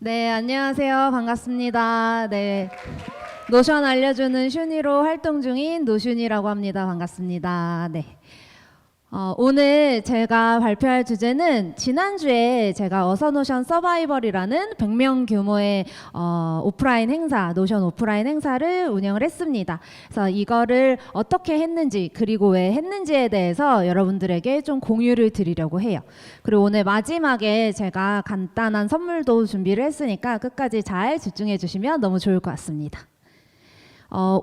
네, 안녕하세요. 반갑습니다. 네. 노션 알려주는 슈니로 활동 중인 노슈니라고 합니다. 반갑습니다. 네. 오늘 제가 발표할 주제는 지난주에 제가 어서노션 서바이벌이라는 100명 규모의 오프라인 행사, 노션 오프라인 행사를 운영을 했습니다. 그래서 이거를 어떻게 했는지 그리고 왜 했는지에 대해서 여러분들에게 좀 공유를 드리려고 해요. 그리고 오늘 마지막에 제가 간단한 선물도 준비를 했으니까 끝까지 잘 집중해 주시면 너무 좋을 것 같습니다.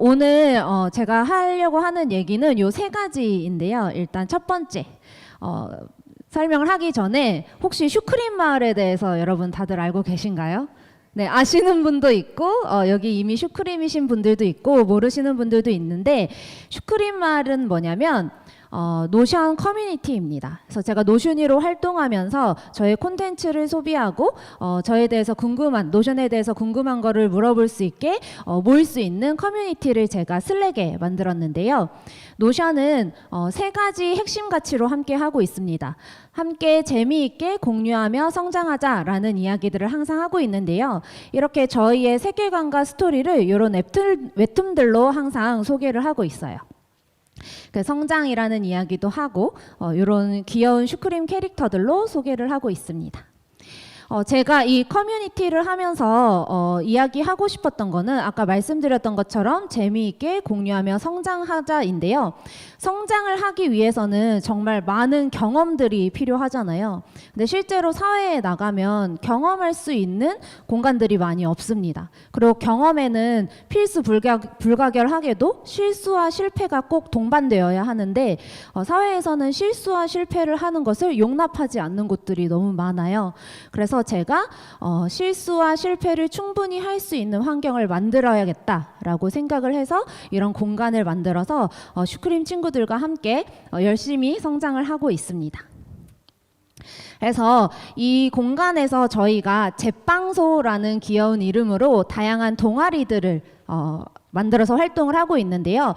오늘 제가 하려고 하는 얘기는 요 세 가지인데요. 일단 첫 번째 설명을 하기 전에 혹시 슈크림 마을에 대해서 여러분 다들 알고 계신가요? 네, 아시는 분도 있고 여기 이미 슈크림이신 분들도 있고 모르시는 분들도 있는데 슈크림 마을은 뭐냐면 노션 커뮤니티입니다. 그래서 제가 노션이로 활동하면서 저의 콘텐츠를 소비하고 저에 대해서 궁금한 노션에 대해서 궁금한 거를 물어볼 수 있게 모일 수 있는 커뮤니티를 제가 슬랙에 만들었는데요. 노션은 세 가지 핵심 가치로 함께 하고 있습니다. 함께 재미있게 공유하며 성장하자라는 이야기들을 항상 하고 있는데요. 이렇게 저희의 세계관과 스토리를 이런 웹툰들로 항상 소개를 하고 있어요. 그 성장이라는 이야기도 하고 이런 귀여운 슈크림 캐릭터들로 소개를 하고 있습니다. 제가 이 커뮤니티를 하면서 이야기하고 싶었던 거는 아까 말씀드렸던 것처럼 재미있게 공유하며 성장하자인데요. 성장을 하기 위해서는 정말 많은 경험들이 필요하잖아요. 근데 실제로 사회에 나가면 경험할 수 있는 공간들이 많이 없습니다. 그리고 경험에는 필수 불가결하게도 실수와 실패가 꼭 동반되어야 하는데 사회에서는 실수와 실패를 하는 것을 용납하지 않는 곳들이 너무 많아요. 그래서 제가 실수와 실패를 충분히 할 수 있는 환경을 만들어야겠다라고 생각을 해서 이런 공간을 만들어서 슈크림 친구들과 함께 열심히 성장을 하고 있습니다. 그래서 이 공간에서 저희가 제빵소라는 귀여운 이름으로 다양한 동아리들을 만들어서 활동을 하고 있는데요.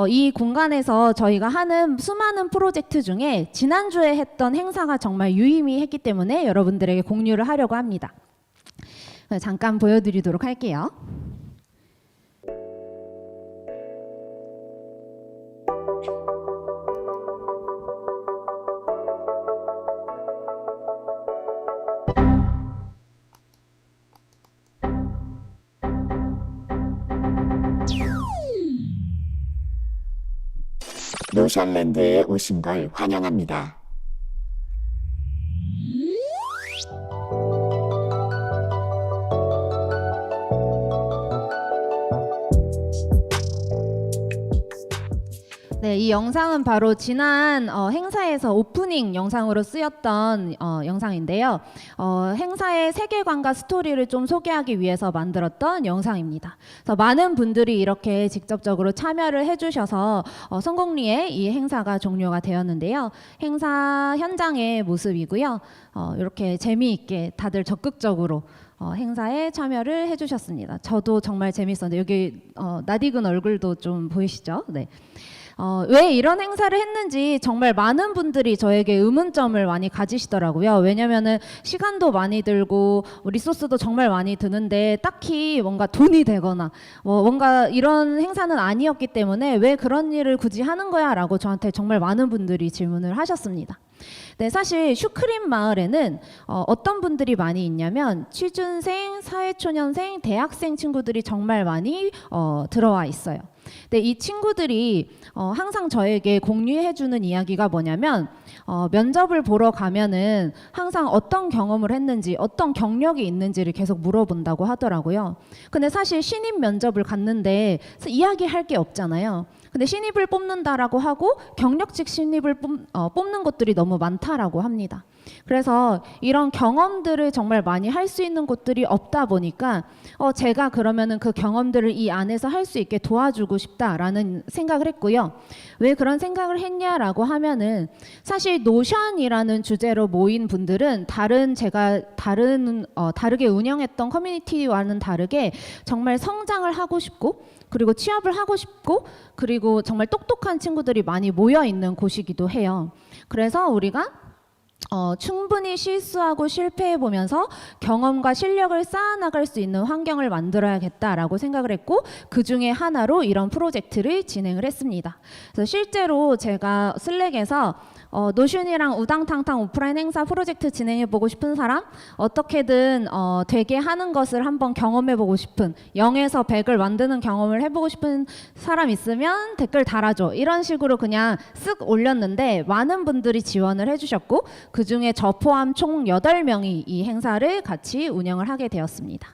이 공간에서 저희가 하는 수많은 프로젝트 중에 지난주에 했던 행사가 정말 유의미했기 때문에 여러분들에게 공유를 하려고 합니다. 잠깐 보여드리도록 할게요. 노션랜드에 오신 걸 환영합니다. 네, 이 영상은 바로 지난 행사에서 오프닝 영상으로 쓰였던 영상인데요. 행사의 세계관과 스토리를 좀 소개하기 위해서 만들었던 영상입니다. 그래서 많은 분들이 이렇게 직접적으로 참여를 해주셔서 성공리에 이 행사가 종료가 되었는데요. 행사 현장의 모습이고요. 이렇게 재미있게 다들 적극적으로 행사에 참여를 해주셨습니다. 저도 정말 재밌었는데 여기 낯익은 얼굴도 좀 보이시죠? 네. 왜 이런 행사를 했는지 정말 많은 분들이 저에게 의문점을 많이 가지시더라고요. 왜냐면은 시간도 많이 들고 리소스도 정말 많이 드는데 딱히 뭔가 돈이 되거나 뭔가 이런 행사는 아니었기 때문에 왜 그런 일을 굳이 하는 거야? 라고 저한테 정말 많은 분들이 질문을 하셨습니다. 네, 사실 슈크림 마을에는 어떤 분들이 많이 있냐면 취준생, 사회초년생, 대학생 친구들이 정말 많이 들어와 있어요. 근데 이 친구들이 항상 저에게 공유해주는 이야기가 뭐냐면 면접을 보러 가면은 항상 어떤 경험을 했는지 어떤 경력이 있는지를 계속 물어본다고 하더라고요. 근데 사실 신입 면접을 갔는데 이야기할 게 없잖아요. 근데 신입을 뽑는다라고 하고 경력직 신입을 뽑는 곳들이 너무 많다라고 합니다. 그래서 이런 경험들을 정말 많이 할 수 있는 곳들이 없다 보니까 제가 그러면은 그 경험들을 이 안에서 할 수 있게 도와주고 싶다라는 생각을 했고요. 왜 그런 생각을 했냐라고 하면은 사실 노션이라는 주제로 모인 분들은 다르게 운영했던 커뮤니티와는 다르게 정말 성장을 하고 싶고 그리고 취업을 하고 싶고 그리고 정말 똑똑한 친구들이 많이 모여 있는 곳이기도 해요. 그래서 우리가 충분히 실수하고 실패해 보면서 경험과 실력을 쌓아나갈 수 있는 환경을 만들어야겠다라고 생각을 했고, 그 중에 하나로 이런 프로젝트를 진행을 했습니다. 그래서 실제로 제가 슬랙에서 노션이랑 우당탕탕 오프라인 행사 프로젝트 진행해 보고 싶은 사람, 어떻게든 되게 하는 것을 한번 경험해 보고 싶은, 0에서 100을 만드는 경험을 해보고 싶은 사람 있으면 댓글 달아줘, 이런 식으로 그냥 쓱 올렸는데 많은 분들이 지원을 해주셨고, 그 중에 저 포함 총 8명이 이 행사를 같이 운영을 하게 되었습니다.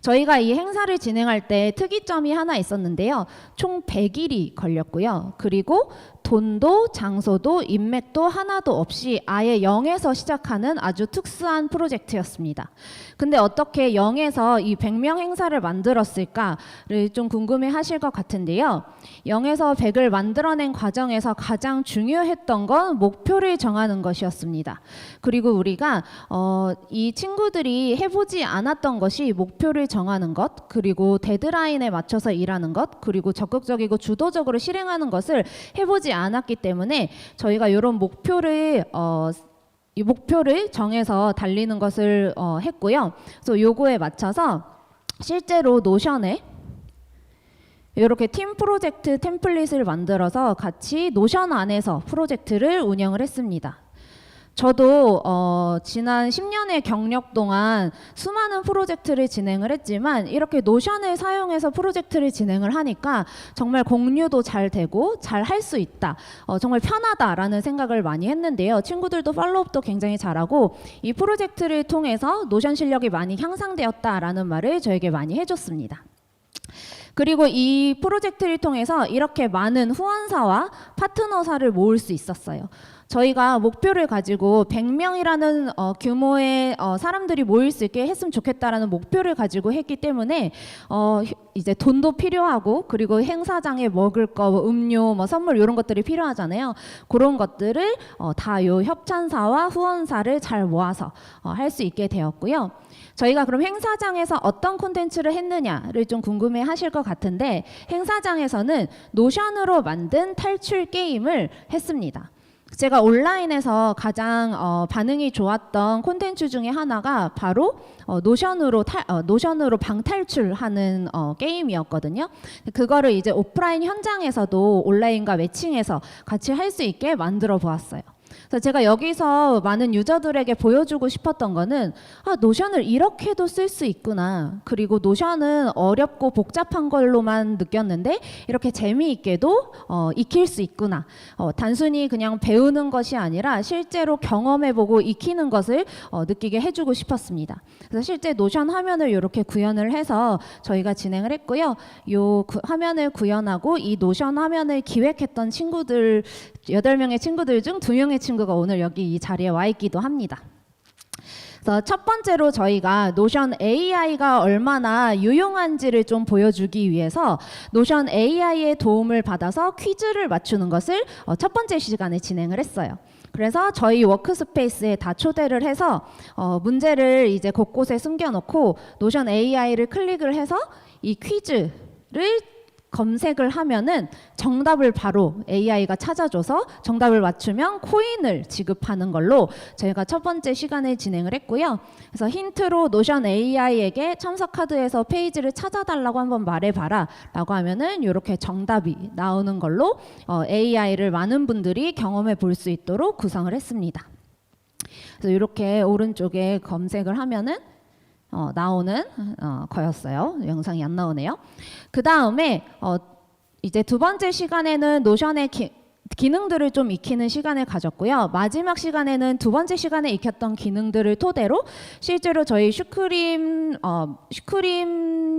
저희가 이 행사를 진행할 때 특이점이 하나 있었는데요. 총 100일이 걸렸고요. 그리고 돈도 장소도 인맥도 하나도 없이 아예 0에서 시작하는 아주 특수한 프로젝트였습니다. 근데 어떻게 0에서 이 100명 행사를 만들었을까를 좀 궁금해 하실 것 같은데요. 0에서 100을 만들어낸 과정에서 가장 중요했던 건 목표를 정하는 것이었습니다. 그리고 우리가 이 친구들이 해보지 않았던 것이 목표를 정하는 것, 그리고 데드라인에 맞춰서 일하는 것, 그리고 적극적이고 주도적으로 실행하는 것을 해보지 않았기 때문에 저희가 이런 목표를 이 목표를 정해서 달리는 것을 했고요. 그래서 요거에 맞춰서 실제로 노션에 이렇게 팀 프로젝트 템플릿을 만들어서 같이 노션 안에서 프로젝트를 운영을 했습니다. 저도 지난 10년의 경력 동안 수많은 프로젝트를 진행을 했지만 이렇게 노션을 사용해서 프로젝트를 진행을 하니까 정말 공유도 잘 되고 잘 할 수 있다, 정말 편하다라는 생각을 많이 했는데요. 친구들도 팔로우업도 굉장히 잘하고 이 프로젝트를 통해서 노션 실력이 많이 향상되었다라는 말을 저에게 많이 해줬습니다. 그리고 이 프로젝트를 통해서 이렇게 많은 후원사와 파트너사를 모을 수 있었어요. 저희가 목표를 가지고 100명이라는 규모의 사람들이 모일 수 있게 했으면 좋겠다라는 목표를 가지고 했기 때문에 이제 돈도 필요하고, 그리고 행사장에 먹을 거, 뭐 음료, 뭐 선물 이런 것들이 필요하잖아요. 그런 것들을 다 요 협찬사와 후원사를 잘 모아서 할 수 있게 되었고요. 저희가 그럼 행사장에서 어떤 콘텐츠를 했느냐를 좀 궁금해 하실 것 같은데, 행사장에서는 노션으로 만든 탈출 게임을 했습니다. 제가 온라인에서 가장 반응이 좋았던 콘텐츠 중에 하나가 바로 노션으로 방탈출하는 게임이었거든요. 그거를 이제 오프라인 현장에서도 온라인과 매칭해서 같이 할 수 있게 만들어 보았어요. 그래서 제가 여기서 많은 유저들에게 보여주고 싶었던 거는 노션을 이렇게도 쓸 수 있구나. 그리고 노션은 어렵고 복잡한 걸로만 느꼈는데 이렇게 재미있게도 익힐 수 있구나. 단순히 그냥 배우는 것이 아니라 실제로 경험해보고 익히는 것을 느끼게 해주고 싶었습니다. 그래서 실제 노션 화면을 이렇게 구현을 해서 저희가 진행을 했고요. 요 화면을 구현하고 이 노션 화면을 기획했던 친구들 8명의 친구들 중 2명의 친구가 오늘 여기 이 자리에 와 있기도 합니다. 그래서 첫 번째로 저희가 노션 AI가 얼마나 유용한지를 좀 보여주기 위해서 노션 AI의 도움을 받아서 퀴즈를 맞추는 것을 첫 번째 시간에 진행을 했어요. 그래서 저희 워크스페이스에 다 초대를 해서 문제를 이제 곳곳에 숨겨놓고 노션 AI를 클릭을 해서 이 퀴즈를 검색을 하면은 정답을 바로 AI가 찾아줘서 정답을 맞추면 코인을 지급하는 걸로 저희가 첫 번째 시간을 진행을 했고요. 그래서 힌트로 노션 AI에게 참석 카드에서 페이지를 찾아달라고 한번 말해봐라 라고 하면은 이렇게 정답이 나오는 걸로 AI를 많은 분들이 경험해 볼 수 있도록 구성을 했습니다. 그래서 이렇게 오른쪽에 검색을 하면은 나오는 거였어요. 영상이 안 나오네요. 그 다음에 이제 두 번째 시간에는 노션의 기능들을 좀 익히는 시간을 가졌고요. 마지막 시간에는 두 번째 시간에 익혔던 기능들을 토대로 실제로 저희 슈크림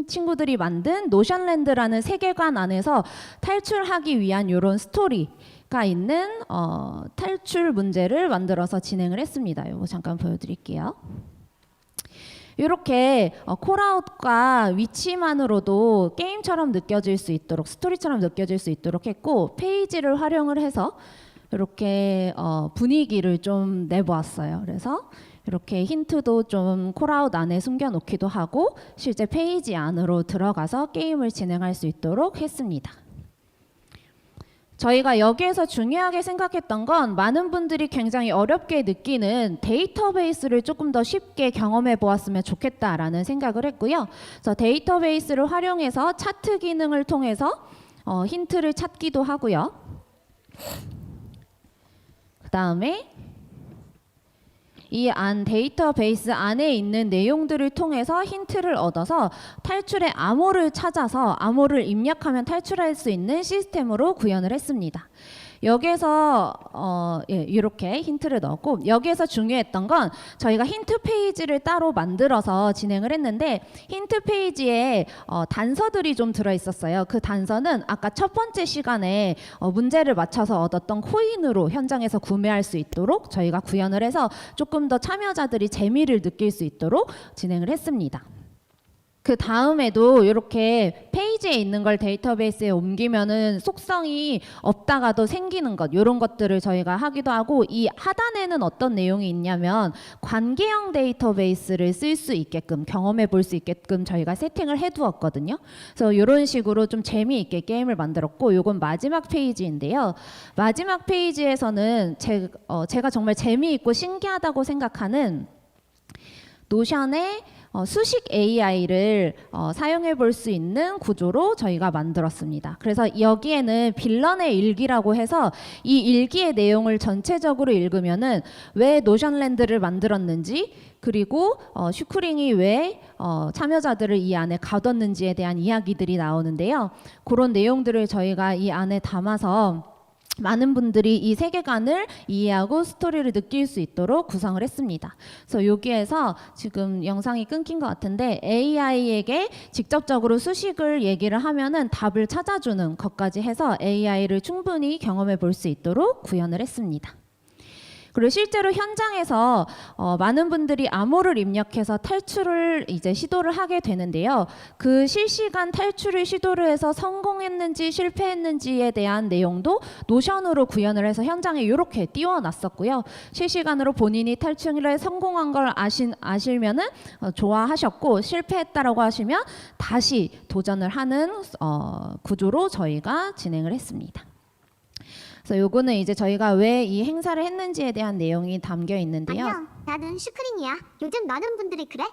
친구들이 만든 노션랜드라는 세계관 안에서 탈출하기 위한 이런 스토리가 있는 탈출 문제를 만들어서 진행을 했습니다. 이거 잠깐 보여드릴게요. 이렇게 콜아웃과 위치만으로도 게임처럼 느껴질 수 있도록, 스토리처럼 느껴질 수 있도록 했고, 페이지를 활용을 해서 이렇게 분위기를 좀 내보았어요. 그래서 이렇게 힌트도 좀 콜아웃 안에 숨겨놓기도 하고 실제 페이지 안으로 들어가서 게임을 진행할 수 있도록 했습니다. 저희가 여기에서 중요하게 생각했던 건 많은 분들이 굉장히 어렵게 느끼는 데이터베이스를 조금 더 쉽게 경험해 보았으면 좋겠다라는 생각을 했고요. 그래서 데이터베이스를 활용해서 차트 기능을 통해서 힌트를 찾기도 하고요. 그 다음에 이 데이터베이스 안에 있는 내용들을 통해서 힌트를 얻어서 탈출의 암호를 찾아서 암호를 입력하면 탈출할 수 있는 시스템으로 구현을 했습니다. 여기에서 이렇게 힌트를 넣었고, 여기에서 중요했던 건 저희가 힌트 페이지를 따로 만들어서 진행을 했는데, 힌트 페이지에 단서들이 좀 들어 있었어요. 그 단서는 아까 첫 번째 시간에 문제를 맞춰서 얻었던 코인으로 현장에서 구매할 수 있도록 저희가 구현을 해서 조금 더 참여자들이 재미를 느낄 수 있도록 진행을 했습니다. 그 다음에도 이렇게 페이지에 있는 걸 데이터베이스에 옮기면은 속성이 없다가도 생기는 것, 이런 것들을 저희가 하기도 하고, 이 하단에는 어떤 내용이 있냐면 관계형 데이터베이스를 쓸 수 있게끔, 경험해 볼 수 있게끔 저희가 세팅을 해두었거든요. 그래서 이런 식으로 좀 재미있게 게임을 만들었고, 요건 마지막 페이지인데요. 마지막 페이지에서는 제가 정말 재미있고 신기하다고 생각하는 노션의 수식 AI를 사용해 볼 수 있는 구조로 저희가 만들었습니다. 그래서 여기에는 빌런의 일기라고 해서 이 일기의 내용을 전체적으로 읽으면은 왜 노션랜드를 만들었는지, 그리고 슈크링이 왜 참여자들을 이 안에 가뒀는지에 대한 이야기들이 나오는데요. 그런 내용들을 저희가 이 안에 담아서 많은 분들이 이 세계관을 이해하고 스토리를 느낄 수 있도록 구성을 했습니다. 그래서 여기에서 지금 영상이 끊긴 것 같은데, AI에게 직접적으로 수식을 얘기를 하면은 답을 찾아주는 것까지 해서 AI를 충분히 경험해 볼 수 있도록 구현을 했습니다. 그리고 실제로 현장에서 많은 분들이 암호를 입력해서 탈출을 이제 시도를 하게 되는데요. 그 실시간 탈출을 시도를 해서 성공했는지 실패했는지에 대한 내용도 노션으로 구현을 해서 현장에 이렇게 띄워놨었고요. 실시간으로 본인이 탈출에 성공한 걸 아시면은 좋아하셨고, 실패했다라고 하시면 다시 도전을 하는 구조로 저희가 진행을 했습니다. 그래서 요거는 이제 저희가 왜 이 행사를 했는지에 대한 내용이 담겨 있는데요. 안녕, 나는 슈크링이야. 요즘 많은 분들이 그래?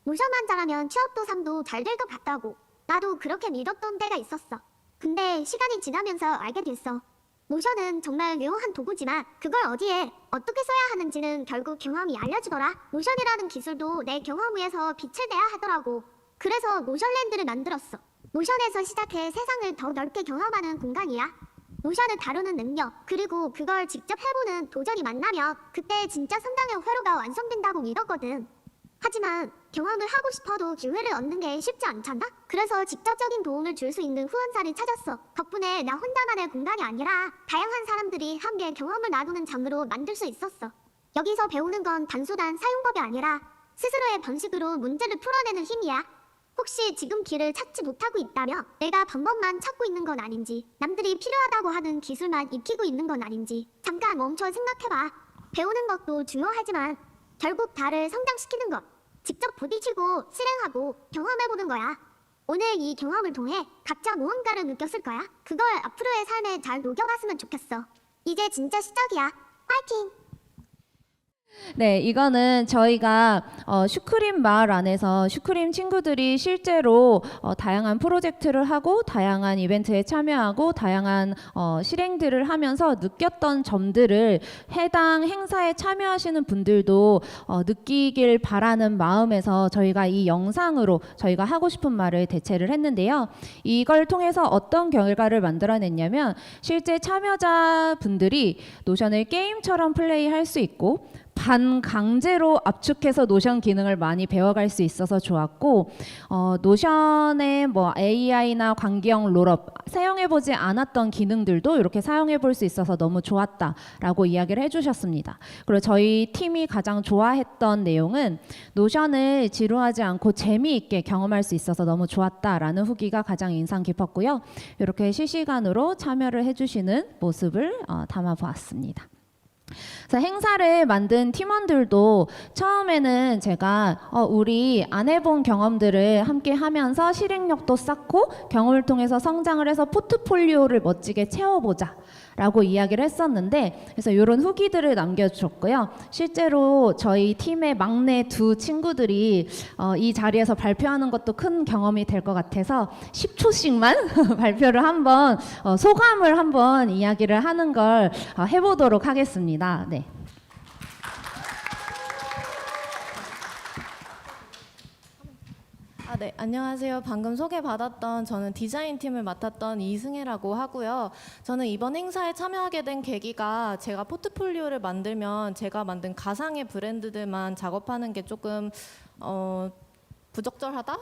노션만 잘하면 취업도 삶도 잘 될 것 같다고. 나도 그렇게 믿었던 때가 있었어. 근데 시간이 지나면서 알게 됐어. 노션은 정말 유용한 도구지만 그걸 어디에 어떻게 써야 하는지는 결국 경험이 알려주더라. 노션이라는 기술도 내 경험 위에서 빛을 내야 하더라고. 그래서 노션랜드를 만들었어. 노션에서 시작해 세상을 더 넓게 경험하는 공간이야. 노션을 다루는 능력, 그리고 그걸 직접 해보는 도전이 만나면 그때 진짜 성장의 회로가 완성된다고 믿었거든. 하지만 경험을 하고 싶어도 기회를 얻는 게 쉽지 않잖아? 그래서 직접적인 도움을 줄 수 있는 후원사를 찾았어. 덕분에 나 혼자만의 공간이 아니라 다양한 사람들이 함께 경험을 나누는 장으로 만들 수 있었어. 여기서 배우는 건 단순한 사용법이 아니라 스스로의 방식으로 문제를 풀어내는 힘이야. 혹시 지금 길을 찾지 못하고 있다며 내가 방법만 찾고 있는 건 아닌지, 남들이 필요하다고 하는 기술만 익히고 있는 건 아닌지 잠깐 멈춰 생각해봐. 배우는 것도 중요하지만 결국 나를 성장시키는 것, 직접 부딪히고 실행하고 경험해보는 거야. 오늘 이 경험을 통해 각자 무언가를 느꼈을 거야. 그걸 앞으로의 삶에 잘 녹여봤으면 좋겠어. 이제 진짜 시작이야. 파이팅! 네, 이거는 저희가 슈크림 마을 안에서 슈크림 친구들이 실제로 다양한 프로젝트를 하고 다양한 이벤트에 참여하고 다양한 실행들을 하면서 느꼈던 점들을 해당 행사에 참여하시는 분들도 느끼길 바라는 마음에서 저희가 이 영상으로 저희가 하고 싶은 말을 대체를 했는데요. 이걸 통해서 어떤 결과를 만들어냈냐면, 실제 참여자분들이 노션을 게임처럼 플레이할 수 있고 반강제로 압축해서 노션 기능을 많이 배워갈 수 있어서 좋았고, 노션의 뭐 AI나 관계형 롤업 사용해보지 않았던 기능들도 이렇게 사용해볼 수 있어서 너무 좋았다라고 이야기를 해주셨습니다. 그리고 저희 팀이 가장 좋아했던 내용은 노션을 지루하지 않고 재미있게 경험할 수 있어서 너무 좋았다라는 후기가 가장 인상 깊었고요. 이렇게 실시간으로 참여를 해주시는 모습을 담아보았습니다. 그래서 행사를 만든 팀원들도 처음에는 제가 우리 안 해본 경험들을 함께 하면서 실행력도 쌓고 경험을 통해서 성장을 해서 포트폴리오를 멋지게 채워보자 라고 이야기를 했었는데, 그래서 이런 후기들을 남겨주셨고요. 실제로 저희 팀의 막내 두 친구들이 이 자리에서 발표하는 것도 큰 경험이 될 것 같아서 10초씩만 발표를 한번 소감을 한번 이야기를 하는 걸 해보도록 하겠습니다. 네. 네, 안녕하세요. 방금 소개받았던 저는 디자인 팀을 맡았던 이승혜라고 하고요. 저는 이번 행사에 참여하게 된 계기가 제가 포트폴리오를 만들면 제가 만든 가상의 브랜드들만 작업하는 게 조금 부적절하다?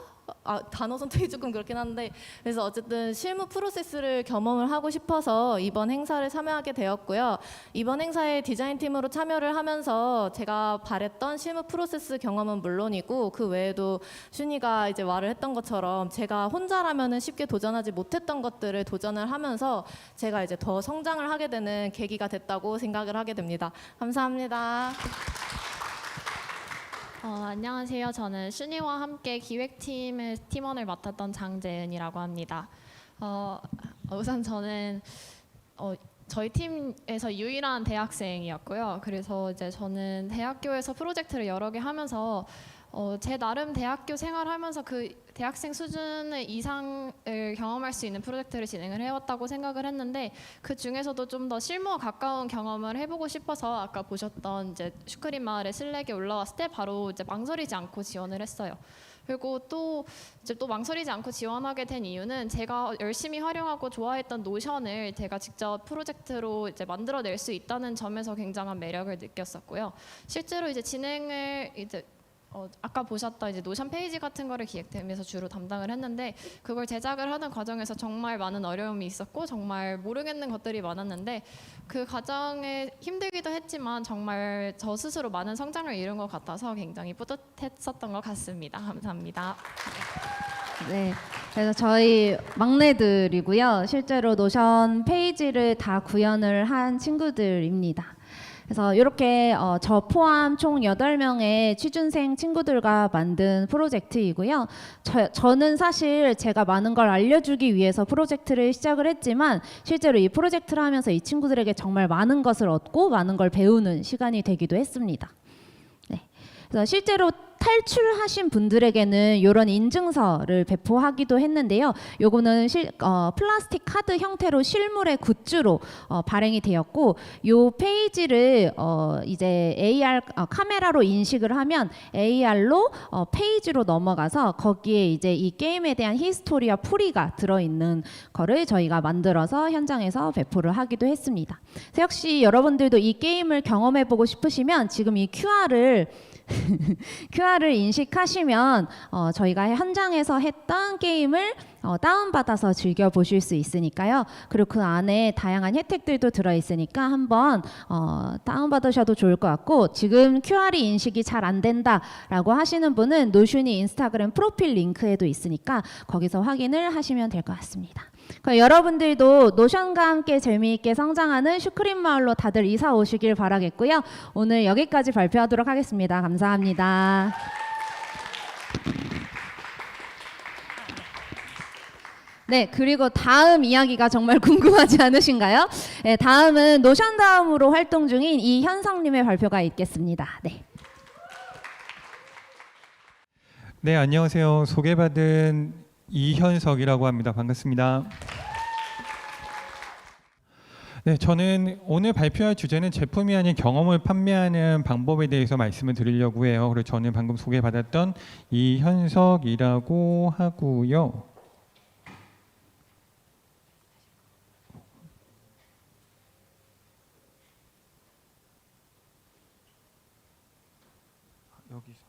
단어 선택이 조금 그렇긴 한데, 그래서 어쨌든 실무 프로세스를 경험을 하고 싶어서 이번 행사를 참여하게 되었고요. 이번 행사에 디자인팀으로 참여를 하면서 제가 바랬던 실무 프로세스 경험은 물론이고, 그 외에도 슌이가 이제 말을 했던 것처럼 제가 혼자라면은 쉽게 도전하지 못했던 것들을 도전을 하면서 제가 이제 더 성장을 하게 되는 계기가 됐다고 생각을 하게 됩니다. 감사합니다. 안녕하세요. 저는 슌이와 함께 기획팀의 팀원을 맡았던 장재은이라고 합니다. 우선 저는 저희 팀에서 유일한 대학생이었고요. 그래서 이제 저는 대학교에서 프로젝트를 여러 개 하면서 제 나름 대학교 생활하면서 그 대학생 수준의 이상을 경험할 수 있는 프로젝트를 진행을 해왔다고 생각을 했는데, 그 중에서도 좀 더 실무와 가까운 경험을 해보고 싶어서 아까 보셨던 이제 슈크림 마을의 슬랙에 올라왔을 때 바로 이제 망설이지 않고 지원을 했어요. 그리고 또 이제 또 망설이지 않고 지원하게 된 이유는 제가 열심히 활용하고 좋아했던 노션을 제가 직접 프로젝트로 이제 만들어낼 수 있다는 점에서 굉장한 매력을 느꼈었고요. 실제로 이제 진행을 이제 아까 보셨던 이제 노션 페이지 같은 거를 기획팀에서 주로 담당을 했는데, 그걸 제작을 하는 과정에서 정말 많은 어려움이 있었고 정말 모르겠는 것들이 많았는데, 그 과정에 힘들기도 했지만 정말 저 스스로 많은 성장을 이룬 것 같아서 굉장히 뿌듯했었던 것 같습니다. 감사합니다. 네, 그래서 저희 막내들이고요. 실제로 노션 페이지를 다 구현을 한 친구들입니다. 그래서 이렇게 저 포함 총 8명의 취준생 친구들과 만든 프로젝트이고요. 저는 사실 제가 많은 걸 알려주기 위해서 프로젝트를 시작을 했지만, 실제로 이 프로젝트를 하면서 이 친구들에게 정말 많은 것을 얻고 많은 걸 배우는 시간이 되기도 했습니다. 네. 그래서 실제로 탈출하신 분들에게는 이런 인증서를 배포하기도 했는데요. 요거는 플라스틱 카드 형태로 실물의 굿즈로 발행이 되었고, 요 페이지를 이제 AR 카메라로 인식을 하면 AR로 페이지로 넘어가서 거기에 이제 이 게임에 대한 히스토리와 풀이가 들어있는 거를 저희가 만들어서 현장에서 배포를 하기도 했습니다. 그래서 역시 여러분들도 이 게임을 경험해보고 싶으시면 지금 이 QR을 인식하시면 저희가 현장에서 했던 게임을 다운받아서 즐겨보실 수 있으니까요. 그리고 그 안에 다양한 혜택들도 들어있으니까 한번 다운받으셔도 좋을 것 같고, 지금 QR이 인식이 잘 안 된다라고 하시는 분은 노션이 인스타그램 프로필 링크에도 있으니까 거기서 확인을 하시면 될 것 같습니다. 여러분들도 노션과 함께 재미있게 성장하는 슈크림 마을로 다들 이사 오시길 바라겠고요. 오늘 여기까지 발표하도록 하겠습니다. 감사합니다. 네, 그리고 다음 이야기가 정말 궁금하지 않으신가요? 네, 다음은 노션 다음으로 활동 중인 이현성님의 발표가 있겠습니다. 네. 네, 안녕하세요. 소개받은 이현석이라고 합니다. 반갑습니다. 네, 저는 오늘 발표할 주제는 제품이 아닌 경험을 판매하는 방법에 대해서 말씀을 드리려고 해요. 그리고 저는 방금 소개받았던 이현석이라고 하고요. 여기서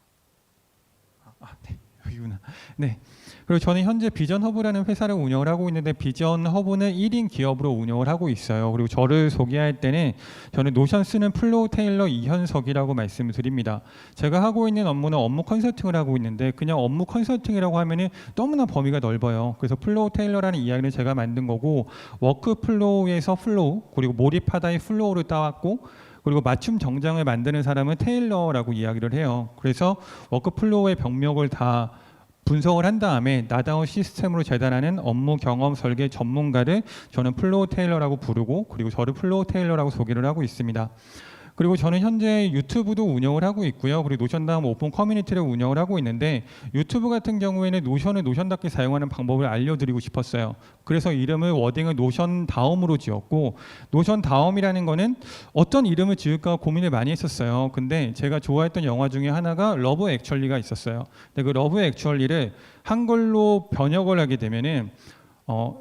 네, 여기구나. 네. 그리고 저는 현재 비전 허브라는 회사를 운영을 하고 있는데, 비전 허브는 1인 기업으로 운영을 하고 있어요. 그리고 저를 소개할 때는 저는 노션 쓰는 플로우 테일러 이현석이라고 말씀을 드립니다. 제가 하고 있는 업무는 업무 컨설팅을 하고 있는데, 그냥 업무 컨설팅이라고 하면은 너무나 범위가 넓어요. 그래서 플로우 테일러라는 이야기는 제가 만든 거고, 워크 플로우에서 플로우, 그리고 몰입하다의 플로우를 따왔고, 그리고 맞춤 정장을 만드는 사람은 테일러라고 이야기를 해요. 그래서 워크 플로우의 병목을 다 분석을 한 다음에 나다운 시스템으로 재단하는 업무 경험 설계 전문가를 저는 플로우 테일러라고 부르고, 그리고 저를 플로우 테일러라고 소개를 하고 있습니다. 그리고 저는 현재 유튜브도 운영을 하고 있고요. 그리고 노션다움 오픈 커뮤니티를 운영을 하고 있는데, 유튜브 같은 경우에는 노션을 노션답게 사용하는 방법을 알려드리고 싶었어요. 그래서 이름을 워딩을 노션다움으로 지었고, 노션다움이라는 거는 어떤 이름을 지을까 고민을 많이 했었어요. 근데 제가 좋아했던 영화 중에 하나가 러브 액츄얼리가 있었어요. 근데 그 러브 액츄얼리를 한글로 번역을 하게 되면은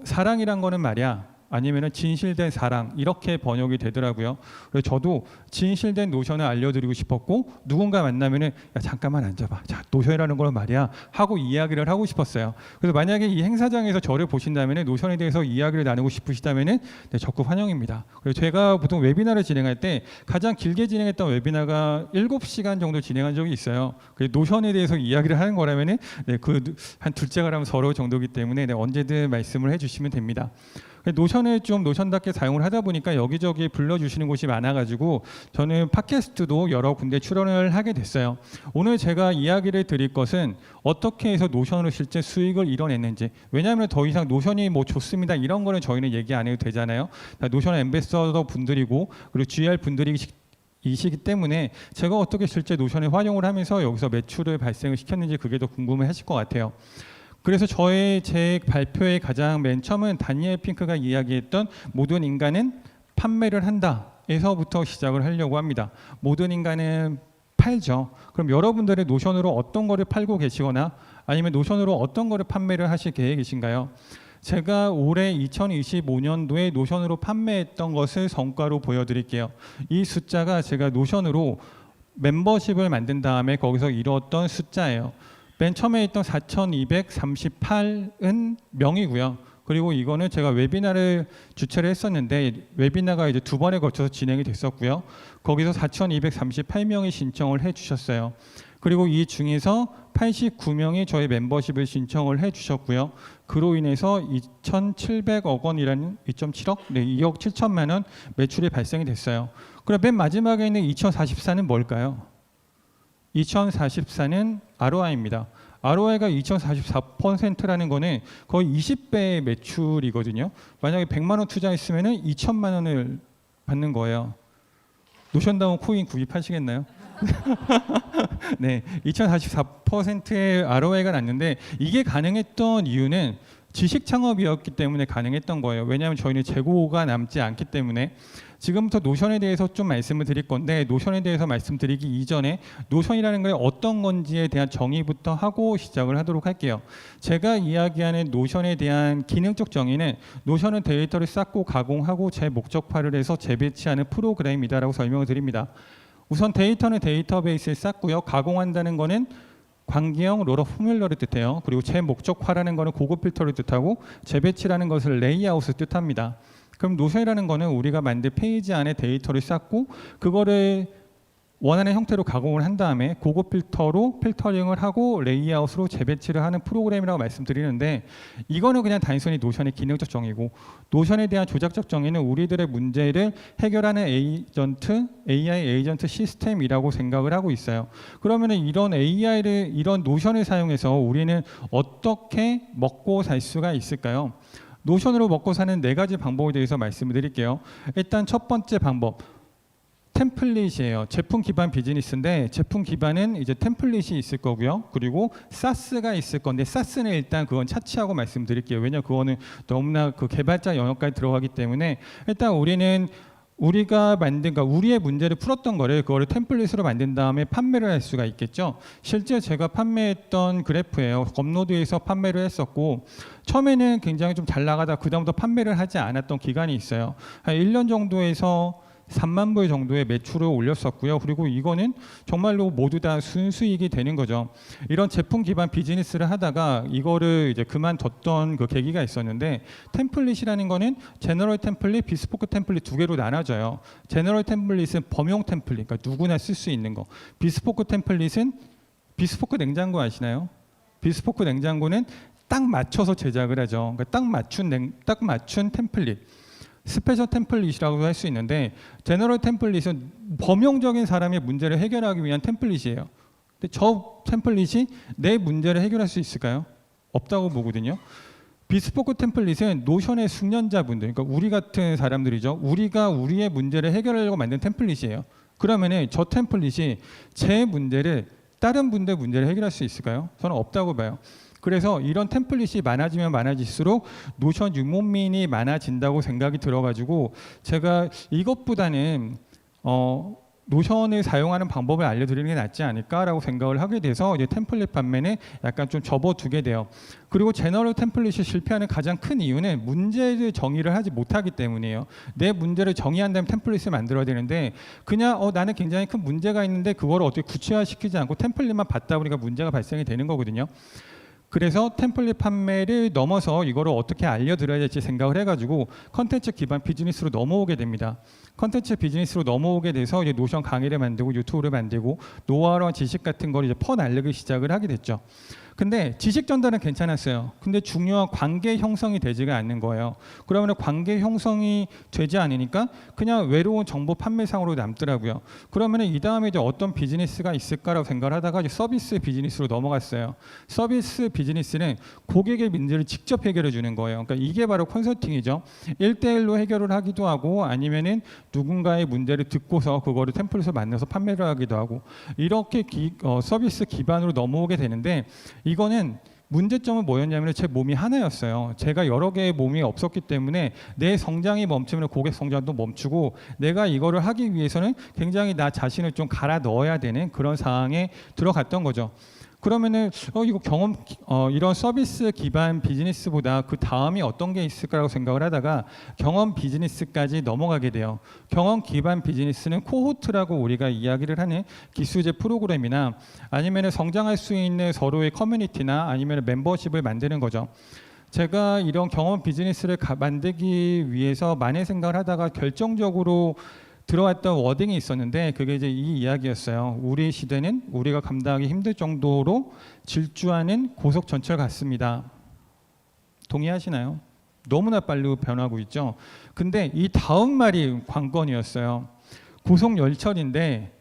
사랑이란 거는 말이야, 아니면은 진실된 사랑, 이렇게 번역이 되더라고요. 그래서 저도 진실된 노션을 알려드리고 싶었고, 누군가 만나면은 야 잠깐만 앉아봐, 자 노션이라는 걸 말이야 하고 이야기를 하고 싶었어요. 그래서 만약에 이 행사장에서 저를 보신다면은 노션에 대해서 이야기를 나누고 싶으시다면은 네, 적극 환영입니다. 그리고 제가 보통 웨비나를 진행할 때 가장 길게 진행했던 웨비나가 7시간 정도 진행한 적이 있어요. 그래서 노션에 대해서 이야기를 하는 거라면은 네, 그 한 둘째가 라면 서러울 정도이기 때문에 네, 언제든 말씀을 해주시면 됩니다. 노션을 좀 노션답게 사용을 하다 보니까 여기저기 불러주시는 곳이 많아가지고 저는 팟캐스트도 여러 군데 출연을 하게 됐어요. 오늘 제가 이야기를 드릴 것은 어떻게 해서 노션으로 실제 수익을 이뤄냈는지, 왜냐하면 더 이상 노션이 뭐 좋습니다 이런 거는 저희는 얘기 안 해도 되잖아요. 노션 앰베서더 분들이고 그리고 GR 분들이 이시기 때문에 제가 어떻게 실제 노션을 활용을 하면서 여기서 매출을 발생을 시켰는지 그게 더 궁금해 하실 것 같아요. 그래서 제 발표의 가장 맨 처음은 다니엘 핑크가 이야기했던 모든 인간은 판매를 한다 에서부터 시작을 하려고 합니다. 모든 인간은 팔죠. 그럼 여러분들의 노션으로 어떤 거를 팔고 계시거나 아니면 노션으로 어떤 거를 판매를 하실 계획이신가요? 제가 올해 2025년도에 노션으로 판매했던 것을 성과로 보여드릴게요. 이 숫자가 제가 노션으로 멤버십을 만든 다음에 거기서 이루었던 숫자예요. 맨 처음에 있던 4,238은 명이고요. 그리고 이거는 제가 웨비나를 주최를 했었는데 웨비나가 이제 2번에 걸쳐서 진행이 됐었고요. 거기서 4,238명이 신청을 해주셨어요. 그리고 이 중에서 89명이 저희 멤버십을 신청을 해주셨고요. 그로 인해서 2,700억 원이라는 2.7억, 네, 2억 7천만 원 매출이 발생이 됐어요. 그럼 맨 마지막에 있는 2044는 뭘까요? 2044는 ROI입니다. ROI가 2044%라는 거는 거의 20배의 매출이거든요. 만약에 100만 원 투자했으면 2천만 원을 받는 거예요. 노션다운 코인 구입하시겠나요? 네, 2044%의 ROI가 났는데 이게 가능했던 이유는 지식 창업이었기 때문에 가능했던 거예요. 왜냐하면 저희는 재고가 남지 않기 때문에. 지금부터 노션에 대해서 좀 말씀을 드릴 건데, 노션에 대해서 말씀드리기 이전에 노션이라는 게 어떤 건지에 대한 정의부터 하고 시작을 하도록 할게요. 제가 이야기하는 노션에 대한 기능적 정의는 노션은 데이터를 쌓고 가공하고 재목적화를 해서 재배치하는 프로그램이다라고 설명을 드립니다. 우선 데이터는 데이터베이스에 쌓고요. 가공한다는 거는 관계형 롤업 포뮬러를 뜻해요. 그리고 재목적화라는 거는 고급 필터를 뜻하고 재배치라는 것을 레이아웃을 뜻합니다. 그럼 노션이라는 거는 우리가 만든 페이지 안에 데이터를 쌓고 그거를 원하는 형태로 가공을 한 다음에 고급 필터로 필터링을 하고 레이아웃으로 재배치를 하는 프로그램이라고 말씀드리는데, 이거는 그냥 단순히 노션의 기능적 정의고, 노션에 대한 조작적 정의는 우리들의 문제를 해결하는 에이전트, AI 에이전트 시스템이라고 생각을 하고 있어요. 그러면 이런 AI를, 이런 노션을 사용해서 우리는 어떻게 먹고 살 수가 있을까요? 노션으로 먹고 사는 4가지 방법에 대해서 말씀을 드릴게요. 일단 첫 번째 방법, 템플릿이에요. 제품 기반 비즈니스인데 제품 기반은 이제 템플릿이 있을 거고요. 그리고 사스가 있을 건데 사스는 일단 그건 차치하고 말씀드릴게요. 왜냐하면 그거는 너무나 그 개발자 영역까지 들어가기 때문에 일단 우리는 우리가 만든, 그러니까 우리의 문제를 풀었던 거를 그거를 템플릿으로 만든 다음에 판매를 할 수가 있겠죠. 실제 제가 판매했던 그래프예요. 업로드에서 판매를 했었고 처음에는 굉장히 좀 잘 나가다 그 다음부터 판매를 하지 않았던 기간이 있어요. 한 1년 정도에서 3만 불 정도의 매출을 올렸었고요. 그리고 이거는 정말로 모두 다 순수익이 되는 거죠. 이런 제품 기반 비즈니스를 하다가 이거를 이제 그만뒀던 그 계기가 있었는데, 템플릿이라는 거는 제너럴 템플릿, 비스포크 템플릿 2개로 나눠져요. 제너럴 템플릿은 범용 템플릿, 그러니까 누구나 쓸 수 있는 거. 비스포크 템플릿은, 비스포크 냉장고 아시나요? 비스포크 냉장고는 딱 맞춰서 제작을 하죠. 그러니까 딱 맞춘 템플릿. 스페셜 템플릿이라고 할 수 있는데, 제너럴 템플릿은 범용적인 사람의 문제를 해결하기 위한 템플릿이에요. 근데 저 템플릿이 내 문제를 해결할 수 있을까요? 없다고 보거든요. 비스포크 템플릿은 노션의 숙련자분들, 그러니까 우리 같은 사람들이죠. 우리가 우리의 문제를 해결하려고 만든 템플릿이에요. 그러면은 저 템플릿이 제 문제를 다른 분들 문제를 해결할 수 있을까요? 저는 없다고 봐요. 그래서 이런 템플릿이 많아지면 많아질수록 노션 유목민이 많아진다고 생각이 들어가지고 제가 이것보다는 노션을 사용하는 방법을 알려드리는 게 낫지 않을까라고 생각을 하게 돼서 이제 템플릿 판매는 약간 좀 접어두게 돼요. 그리고 제너럴 템플릿이 실패하는 가장 큰 이유는 문제를 정의를 하지 못하기 때문이에요. 내 문제를 정의한 다음에 템플릿을 만들어야 되는데 그냥 나는 굉장히 큰 문제가 있는데 그거를 어떻게 구체화시키지 않고 템플릿만 받다 보니까 문제가 발생이 되는 거거든요. 그래서 템플릿 판매를 넘어서 이거를 어떻게 알려드려야 될지 생각을 해가지고 컨텐츠 기반 비즈니스로 넘어오게 됩니다. 컨텐츠 비즈니스로 넘어오게 돼서 이제 노션 강의를 만들고 유튜브를 만들고 노하우와 지식 같은 걸 이제 퍼날리기 시작을 하게 됐죠. 근데 지식 전달은 괜찮았어요. 근데 중요한 관계 형성이 되지가 않는 거예요. 그러면 관계 형성이 되지 않으니까 그냥 외로운 정보 판매상으로 남더라고요. 그러면 이 다음에 이제 어떤 비즈니스가 있을까라고 생각을 하다가 이제 서비스 비즈니스로 넘어갔어요. 서비스 비즈니스는 고객의 문제를 직접 해결해 주는 거예요. 그러니까 이게 바로 컨설팅이죠. 1대1로 해결을 하기도 하고 아니면은 누군가의 문제를 듣고서 그거를 템플릿을 만들어서 판매를 하기도 하고 이렇게 서비스 기반으로 넘어오게 되는데 이거는 문제점은 뭐였냐면 제 몸이 하나였어요. 제가 여러 개의 몸이 없었기 때문에 내 성장이 멈추면 고객 성장도 멈추고 내가 이거를 하기 위해서는 굉장히 나 자신을 좀 갈아 넣어야 되는 그런 상황에 들어갔던 거죠. 그러면은 이거 이런 서비스 기반 비즈니스보다 그 다음이 어떤 게 있을까라고 생각을 하다가 경험 비즈니스까지 넘어가게 돼요. 경험 기반 비즈니스는 코호트라고 우리가 이야기를 하는 기수제 프로그램이나 아니면은 성장할 수 있는 서로의 커뮤니티나 아니면 멤버십을 만드는 거죠. 제가 이런 경험 비즈니스를 만들기 위해서 많은 생각을 하다가 결정적으로 들어왔던 워딩이 있었는데 그게 이제 이 이야기였어요. 우리 시대는 우리가 감당하기 힘들 정도로 질주하는 고속 전철 같습니다. 동의하시나요? 너무나 빨리 변하고 있죠. 근데 이 다음 말이 관건이었어요. 고속 열차인데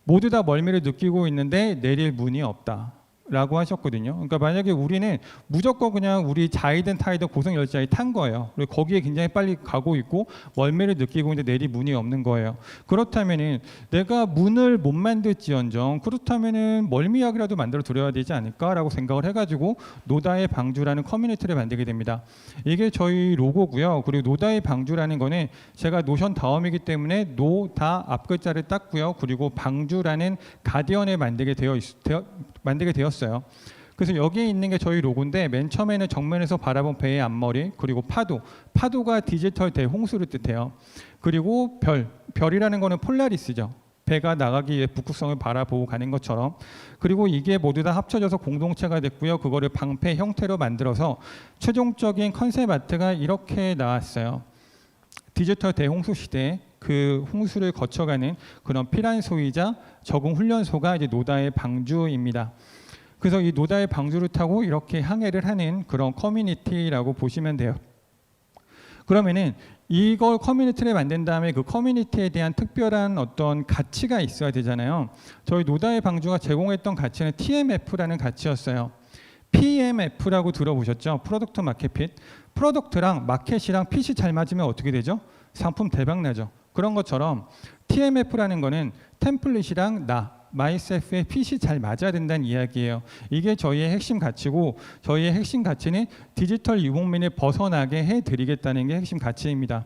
모두 다 멀미를 느끼고 있는데 내릴 문이 없다. 라고 하셨거든요. 그러니까 만약에 우리는 무조건 그냥 우리 자이든 타이든 고속 열차에 탄 거예요. 그리고 거기에 굉장히 빨리 가고 있고 멀미를 느끼고 있는데 내릴 문이 없는 거예요. 그렇다면은 내가 문을 못 만들지언정 그렇다면은 멀미약이라도 만들어 드려야 되지 않을까라고 생각을 해가지고 노다의 방주라는 커뮤니티를 만들게 됩니다. 이게 저희 로고고요. 그리고 노다의 방주라는 거는 제가 노션 다음이기 때문에 노다 앞글자를 땄고요. 그리고 방주라는 가디언을 만들게 되었어요. 그래서 여기에 있는 게 저희 로고인데 맨 처음에는 정면에서 바라본 배의 앞머리 그리고 파도가 디지털 대홍수를 뜻해요. 그리고 별이라는 거는 폴라리스죠. 배가 나가기 위해 북극성을 바라보고 가는 것처럼. 그리고 이게 모두 다 합쳐져서 공동체가 됐고요. 그거를 방패 형태로 만들어서 최종적인 컨셉 아트가 이렇게 나왔어요. 디지털 대홍수 시대에 그 홍수를 거쳐가는 그런 피란소이자 적응 훈련소가 이제 노다의 방주입니다. 그래서 이 노다의 방주를 타고 이렇게 항해를 하는 그런 커뮤니티라고 보시면 돼요. 그러면은 이걸 커뮤니티를 만든 다음에 그 커뮤니티에 대한 특별한 어떤 가치가 있어야 되잖아요. 저희 노다의 방주가 제공했던 가치는 TMF라는 가치였어요. PMF라고 들어보셨죠? 프로덕트 마켓 핏. 프로덕트랑 마켓이랑 핏이 잘 맞으면 어떻게 되죠? 상품 대박 나죠. 그런 것처럼 TMF라는 거는 템플릿이랑 myself의 핏이 잘 맞아야 된다는 이야기예요. 이게 저희의 핵심 가치고 저희의 핵심 가치는 디지털 유목민을 벗어나게 해드리겠다는 게 핵심 가치입니다.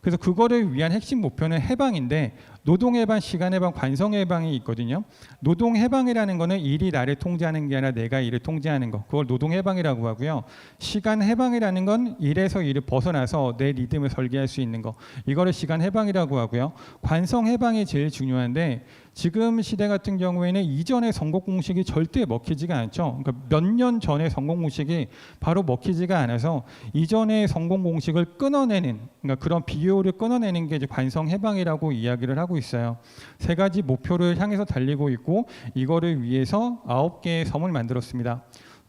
그래서 그거를 위한 핵심 목표는 해방인데 노동 해방, 시간 해방, 관성 해방이 있거든요. 노동 해방이라는 거는 일이 나를 통제하는 게 아니라 내가 일을 통제하는 거. 그걸 노동 해방이라고 하고요. 시간 해방이라는 건 일에서 일을 벗어나서 내 리듬을 설계할 수 있는 거. 이거를 시간 해방이라고 하고요. 관성 해방이 제일 중요한데 지금 시대 같은 경우에는 이전의 성공 공식이 절대 먹히지가 않죠. 그러니까 몇 년 전의 성공 공식이 바로 먹히지가 않아서 이전의 성공 공식을 끊어내는 그러니까 그런 비효를 끊어내는 게 이제 관성 해방이라고 이야기를 하고 있어요. 세 가지 목표를 향해서 달리고 있고 이거를 위해서 9개의 섬을 만들었습니다.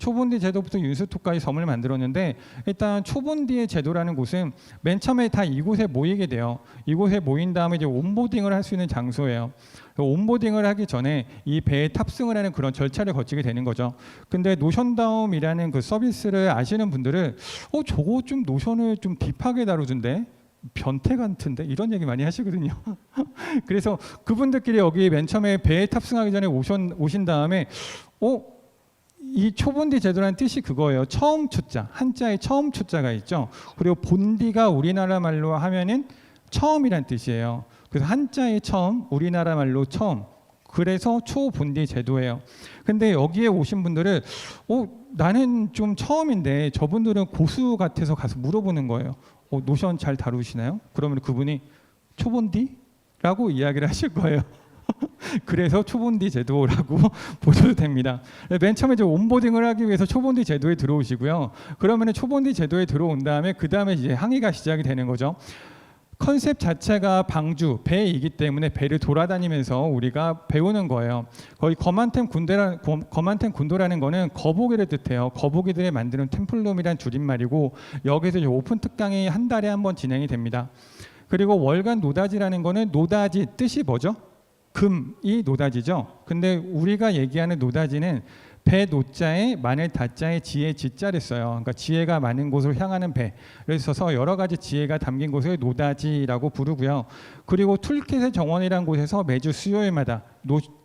초본디 제도부터 윤스토까지 섬을 만들었는데 일단 초본디의 제도라는 곳은 맨 처음에 다 이곳에 모이게 돼요. 이곳에 모인 다음에 이제 온보딩을 할 수 있는 장소예요. 온보딩을 하기 전에 이 배에 탑승을 하는 그런 절차를 거치게 되는 거죠. 근데 노션다움이라는 그 서비스를 아시는 분들은 저거 좀 노션을 좀 딥하게 다루던데 변태 같은데 이런 얘기 많이 하시거든요. 그래서 그분들끼리 여기 맨 처음에 배에 탑승하기 전에 오신 다음에 이 초본디 제도라는 뜻이 그거예요. 처음 초자, 한자에 처음 초자가 있죠. 그리고 본디가 우리나라 말로 하면은 처음이란 뜻이에요. 그래서 한자의 처음, 우리나라 말로 처음. 그래서 초본디 제도예요. 근데 여기에 오신 분들은 나는 좀 처음인데 저분들은 고수 같아서 가서 물어보는 거예요. 노션 잘 다루시나요? 그러면 그분이 초본디? 라고 이야기를 하실 거예요. 그래서 초본디 제도라고 보셔도 됩니다. 맨 처음에 이제 온보딩을 하기 위해서 초본디 제도에 들어오시고요. 그러면 초본디 제도에 들어온 다음에 그 다음에 이제 항해가 시작이 되는 거죠. 컨셉 자체가 방주, 배이기 때문에 배를 돌아다니면서 우리가 배우는 거예요. 거의 거만템 군도라는 거는 거북이를 뜻해요. 거북이들이 만드는 템플룸이란 줄임말이고 여기서 이제 오픈 특강이 한 달에 한 번 진행이 됩니다. 그리고 월간 노다지라는 거는 노다지 뜻이 뭐죠? 금이 노다지죠. 근데 우리가 얘기하는 노다지는 배 노자에 마늘 다자에 지혜 지자를 써요. 그러니까 지혜가 많은 곳을 향하는 배를 써서 여러 가지 지혜가 담긴 곳을 노다지라고 부르고요. 그리고 툴킷의 정원이라는 곳에서 매주 수요일마다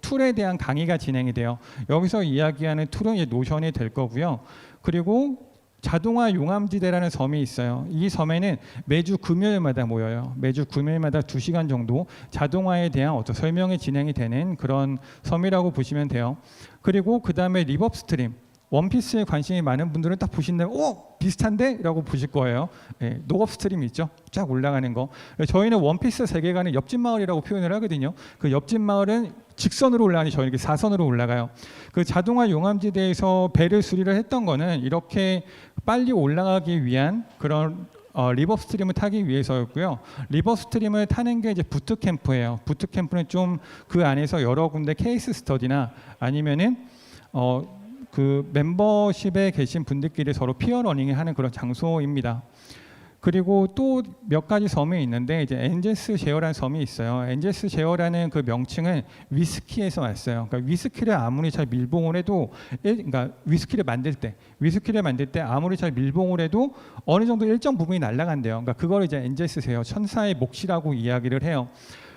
툴에 대한 강의가 진행이 돼요. 여기서 이야기하는 툴은 이제 노션이 될 거고요. 그리고 자동화 용암지대라는 섬이 있어요. 이 섬에는 매주 금요일마다 모여요. 매주 금요일마다 2시간 정도 자동화에 대한 어떤 설명이 진행이 되는 그런 섬이라고 보시면 돼요. 그리고 그 다음에 리버스트림. 원피스에 관심이 많은 분들은 딱 보신다면 비슷한데? 라고 보실 거예요. 네, 노업스트림 있죠? 쫙 올라가는 거. 저희는 원피스 세계관을 옆집 마을이라고 표현을 하거든요. 그 옆집 마을은 직선으로 올라가니 저희는 이렇게 사선으로 올라가요. 그 자동화 용암지대에서 배를 수리를 했던 거는 이렇게 빨리 올라가기 위한 그런 리버스트림을 타기 위해서였고요. 리버스트림을 타는 게 이제 부트캠프예요. 부트캠프는 좀 그 안에서 여러 군데 케이스 스터디나 아니면은 그 멤버십에 계신 분들끼리 서로 피어 러닝을 하는 그런 장소입니다. 그리고 또 몇 가지 섬이 있는데 이제 엔제스 제어라는 섬이 있어요. 엔제스 제어라는 그 명칭은 위스키에서 왔어요. 그러니까 위스키를 아무리 잘 밀봉을 해도, 그러니까 위스키를 만들 때 아무리 잘 밀봉을 해도 어느 정도 일정 부분이 날아간대요. 그러니까 그걸 이제 엔제스 제어, 천사의 몫이라고 이야기를 해요.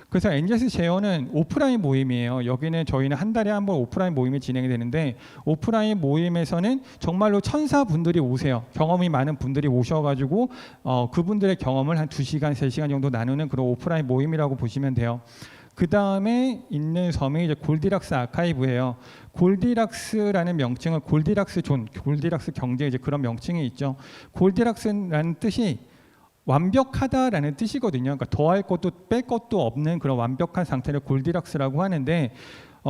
그래서 엔제스 제어는 오프라인 모임이에요. 여기는 저희는 한 달에 한 번 오프라인 모임이 진행이 되는데 오프라인 모임에서는 정말로 천사분들이 오세요. 경험이 많은 분들이 오셔가지고 그분들의 경험을 한 2시간, 3시간 정도 나누는 그런 오프라인 모임이라고 보시면 돼요. 그 다음에 있는 섬이 이제 골디락스 아카이브예요. 골디락스라는 명칭은 골디락스 존, 골디락스 경제 이제 그런 명칭이 있죠. 골디락스라는 뜻이 완벽하다라는 뜻이거든요. 그러니까 더할 것도 뺄 것도 없는 그런 완벽한 상태를 골디락스라고 하는데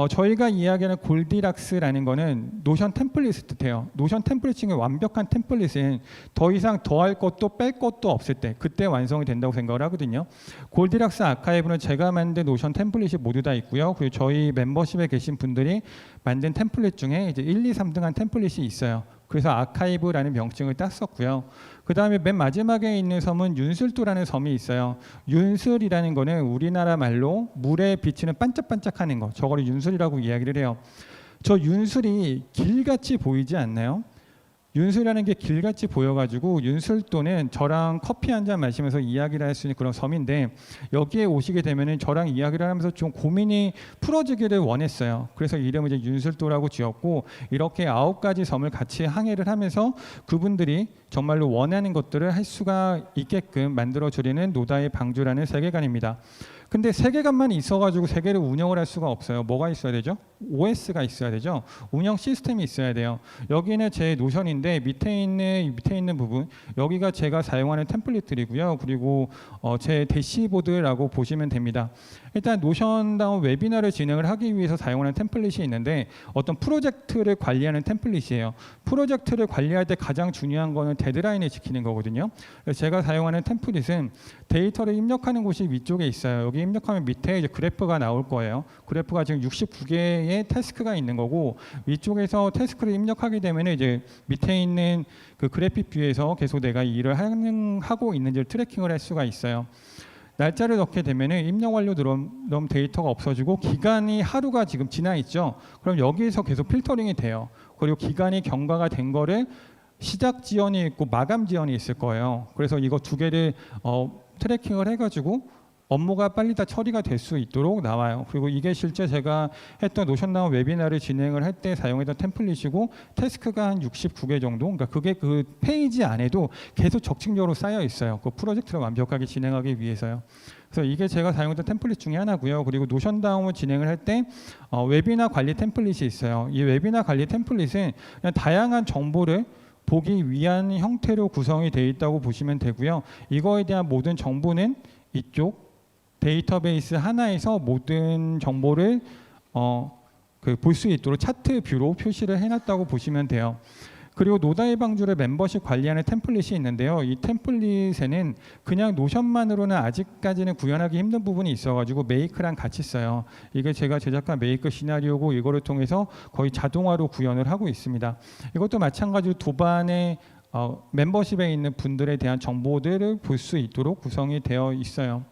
저희가 이야기하는 골디락스라는 거는 노션 템플릿을 뜻해요. 노션 템플릿의 완벽한 템플릿은 더 이상 더할 것도 뺄 것도 없을 때 그때 완성이 된다고 생각을 하거든요. 골디락스 아카이브는 제가 만든 노션 템플릿이 모두 다 있고요. 그리고 저희 멤버십에 계신 분들이 만든 템플릿 중에 이제 1, 2, 3등한 템플릿이 있어요. 그래서 아카이브라는 명칭을 땄었고요. 그 다음에 맨 마지막에 있는 섬은 윤슬도라는 섬이 있어요. 윤슬이라는 거는 우리나라 말로 물에 비치는 반짝반짝하는 거, 저거를 윤슬이라고 이야기를 해요. 저 윤슬이 길같이 보이지 않나요? 윤슬이라는 게 길같이 보여가지고 윤슬도는 저랑 커피 한잔 마시면서 이야기를 할 수 있는 그런 섬인데 여기에 오시게 되면은 저랑 이야기를 하면서 좀 고민이 풀어지기를 원했어요. 그래서 이름을 이제 윤슬도라고 지었고 이렇게 9가지 섬을 같이 항해를 하면서 그분들이 정말로 원하는 것들을 할 수가 있게끔 만들어주려는 노다의 방주라는 세계관입니다. 근데 세계관만 있어가지고 세계를 운영을 할 수가 없어요. 뭐가 있어야 되죠? OS가 있어야 되죠. 운영 시스템이 있어야 돼요. 여기는 제 노션인데 밑에 있는 부분 여기가 제가 사용하는 템플릿들이고요. 그리고 제 대시보드라고 보시면 됩니다. 일단 노션다운 웨비나를 진행을 하기 위해서 사용하는 템플릿이 있는데 어떤 프로젝트를 관리하는 템플릿이에요. 프로젝트를 관리할 때 가장 중요한 거는 데드라인을 지키는 거거든요. 제가 사용하는 템플릿은 데이터를 입력하는 곳이 위쪽에 있어요. 여기 여기 입력하면 밑에 이제 그래프가 나올 거예요. 그래프가 지금 69개의 태스크가 있는 거고 위쪽에서 태스크를 입력하게 되면 이제 밑에 있는 그 그래픽 뷰에서 계속 내가 이 일을 하고 있는지를 트래킹을 할 수가 있어요. 날짜를 넣게 되면은 입력 완료 넣은 데이터가 없어지고 기간이 하루가 지금 지나 있죠. 그럼 여기에서 계속 필터링이 돼요. 그리고 기간이 경과가 된 거를 시작 지연이 있고 마감 지연이 있을 거예요. 그래서 이거 두 개를 트래킹을 해가지고 업무가 빨리 다 처리가 될 수 있도록 나와요. 그리고 이게 실제 제가 했던 노션나우 웨비나를 진행을 할 때 사용했던 템플릿이고 태스크가 한 69개 정도. 그러니까 그게 그 페이지 안에도 계속 적층적으로 쌓여 있어요. 그 프로젝트를 완벽하게 진행하기 위해서요. 그래서 이게 제가 사용했던 템플릿 중에 하나고요. 그리고 노션다움을 진행을 할 때 웨비나 관리 템플릿이 있어요. 이 웨비나 관리 템플릿은 그냥 다양한 정보를 보기 위한 형태로 구성이 되어 있다고 보시면 되고요. 이거에 대한 모든 정보는 이쪽 데이터베이스 하나에서 모든 정보를 볼 수 있도록 차트 뷰로 표시를 해놨다고 보시면 돼요. 그리고 노다이 방주를 멤버십 관리하는 템플릿이 있는데요. 이 템플릿에는 그냥 노션만으로는 아직까지는 구현하기 힘든 부분이 있어가지고 메이크랑 같이 써요. 이게 제가 제작한 메이크 시나리오고 이거를 통해서 거의 자동화로 구현을 하고 있습니다. 이것도 마찬가지로 도반의 멤버십에 있는 분들에 대한 정보들을 볼 수 있도록 구성이 되어 있어요.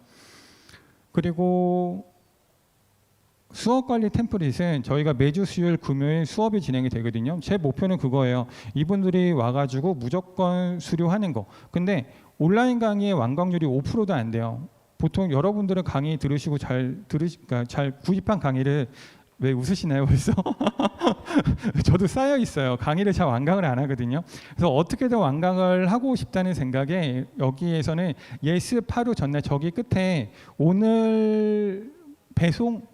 그리고 수업 관리 템플릿은 저희가 매주 수요일 금요일 수업이 진행이 되거든요. 제 목표는 그거예요. 이분들이 와가지고 무조건 수료하는 거. 근데 온라인 강의의 완강률이 5%도 안 돼요. 보통 여러분들은 강의 들으시고 그러니까 잘 구입한 강의를 왜 웃으시나요 벌써? 저도 쌓여 있어요. 강의를 잘 완강을 안 하거든요. 그래서 어떻게든 완강을 하고 싶다는 생각에 여기에서는 예스 8호 전날 저기 끝에 오늘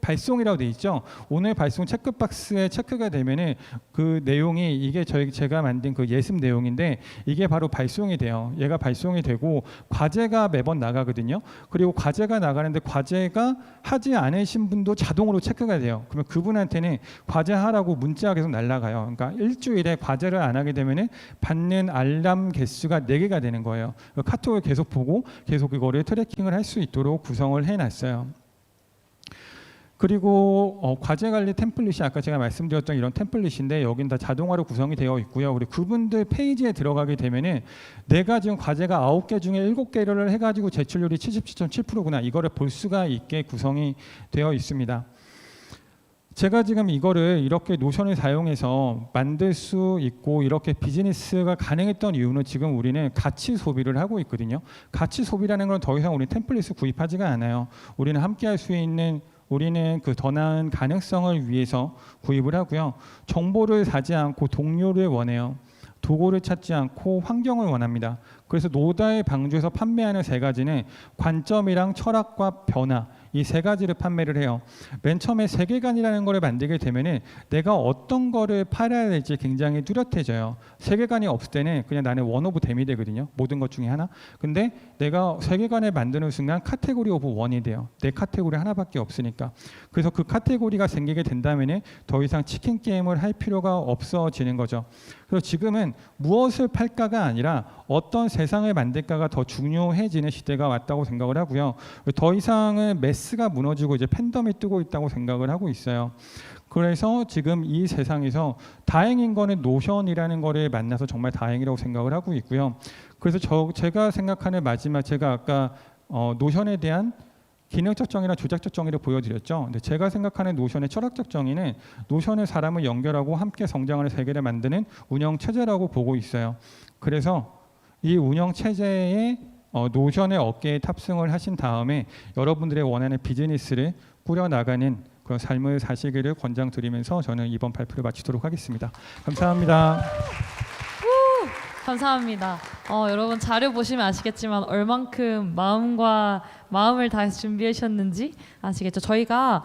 발송이라고 돼 있죠. 오늘 발송 체크박스에 체크가 되면은 그 내용이 이게 제가 만든 그 예습 내용인데 이게 바로 발송이 돼요. 얘가 발송이 되고 과제가 매번 나가거든요. 그리고 과제가 나가는데 과제가 하지 않으신 분도 자동으로 체크가 돼요. 그러면 그분한테는 과제하라고 문자가 계속 날아가요. 그러니까 일주일에 과제를 안 하게 되면은 받는 알람 개수가 4개가 되는 거예요. 카톡을 계속 보고 계속 그거를 트래킹을 할 수 있도록 구성을 해놨어요. 그리고 과제 관리 템플릿이 아까 제가 말씀드렸던 이런 템플릿인데 여긴 다 자동화로 구성이 되어 있고요. 우리 그분들 페이지에 들어가게 되면은 내가 지금 과제가 9개 중에 7개를 해가지고 제출률이 77.7%구나 이거를 볼 수가 있게 구성이 되어 있습니다. 제가 지금 이거를 이렇게 노션을 사용해서 만들 수 있고 이렇게 비즈니스가 가능했던 이유는 지금 우리는 가치 소비를 하고 있거든요. 가치 소비라는 건 더 이상 우리 템플릿을 구입하지가 않아요. 우리는 함께 할 수 있는 우리는 그 더 나은 가능성을 위해서 구입을 하고요. 정보를 사지 않고 동료를 원해요. 도구를 찾지 않고 환경을 원합니다. 그래서 노다의 방주에서 판매하는 3가지는 관점이랑 철학과 변화 이 3가지를 판매를 해요. 맨 처음에 세계관이라는 거를 만들게 되면은 내가 어떤 거를 팔아야 될지 굉장히 뚜렷해져요. 세계관이 없을 때는 그냥 나는 원 오브 댐이 되거든요. 모든 것 중에 하나. 근데 내가 세계관을 만드는 순간 카테고리 오브 원이 돼요. 내 카테고리 하나밖에 없으니까. 그래서 그 카테고리가 생기게 된다면은 더 이상 치킨 게임을 할 필요가 없어지는 거죠. 그래서 지금은 무엇을 팔까가 아니라 어떤 세상을 만들까가 더 중요해지는 시대가 왔다고 생각을 하고요. 더 이상은 매스가 무너지고 이제 팬덤이 뜨고 있다고 생각을 하고 있어요. 그래서 지금 이 세상에서 다행인 거는 노션이라는 거를 만나서 정말 다행이라고 생각을 하고 있고요. 그래서 제가 생각하는 마지막 제가 아까 노션에 대한 기능적 정의나 조작적 정의를 보여드렸죠. 근데 제가 생각하는 노션의 철학적 정의는 노션의 사람을 연결하고 함께 성장하는 세계를 만드는 운영 체제라고 보고 있어요. 그래서 이 운영 체제에 노션의 어깨에 탑승을 하신 다음에 여러분들의 원하는 비즈니스를 꾸려나가는 그런 삶을 사시기를 권장드리면서 저는 이번 발표를 마치도록 하겠습니다. 감사합니다. 감사합니다. 여러분 자료 보시면 아시겠지만 얼만큼 마음을 다해서 준비하셨는지 아시겠죠? 저희가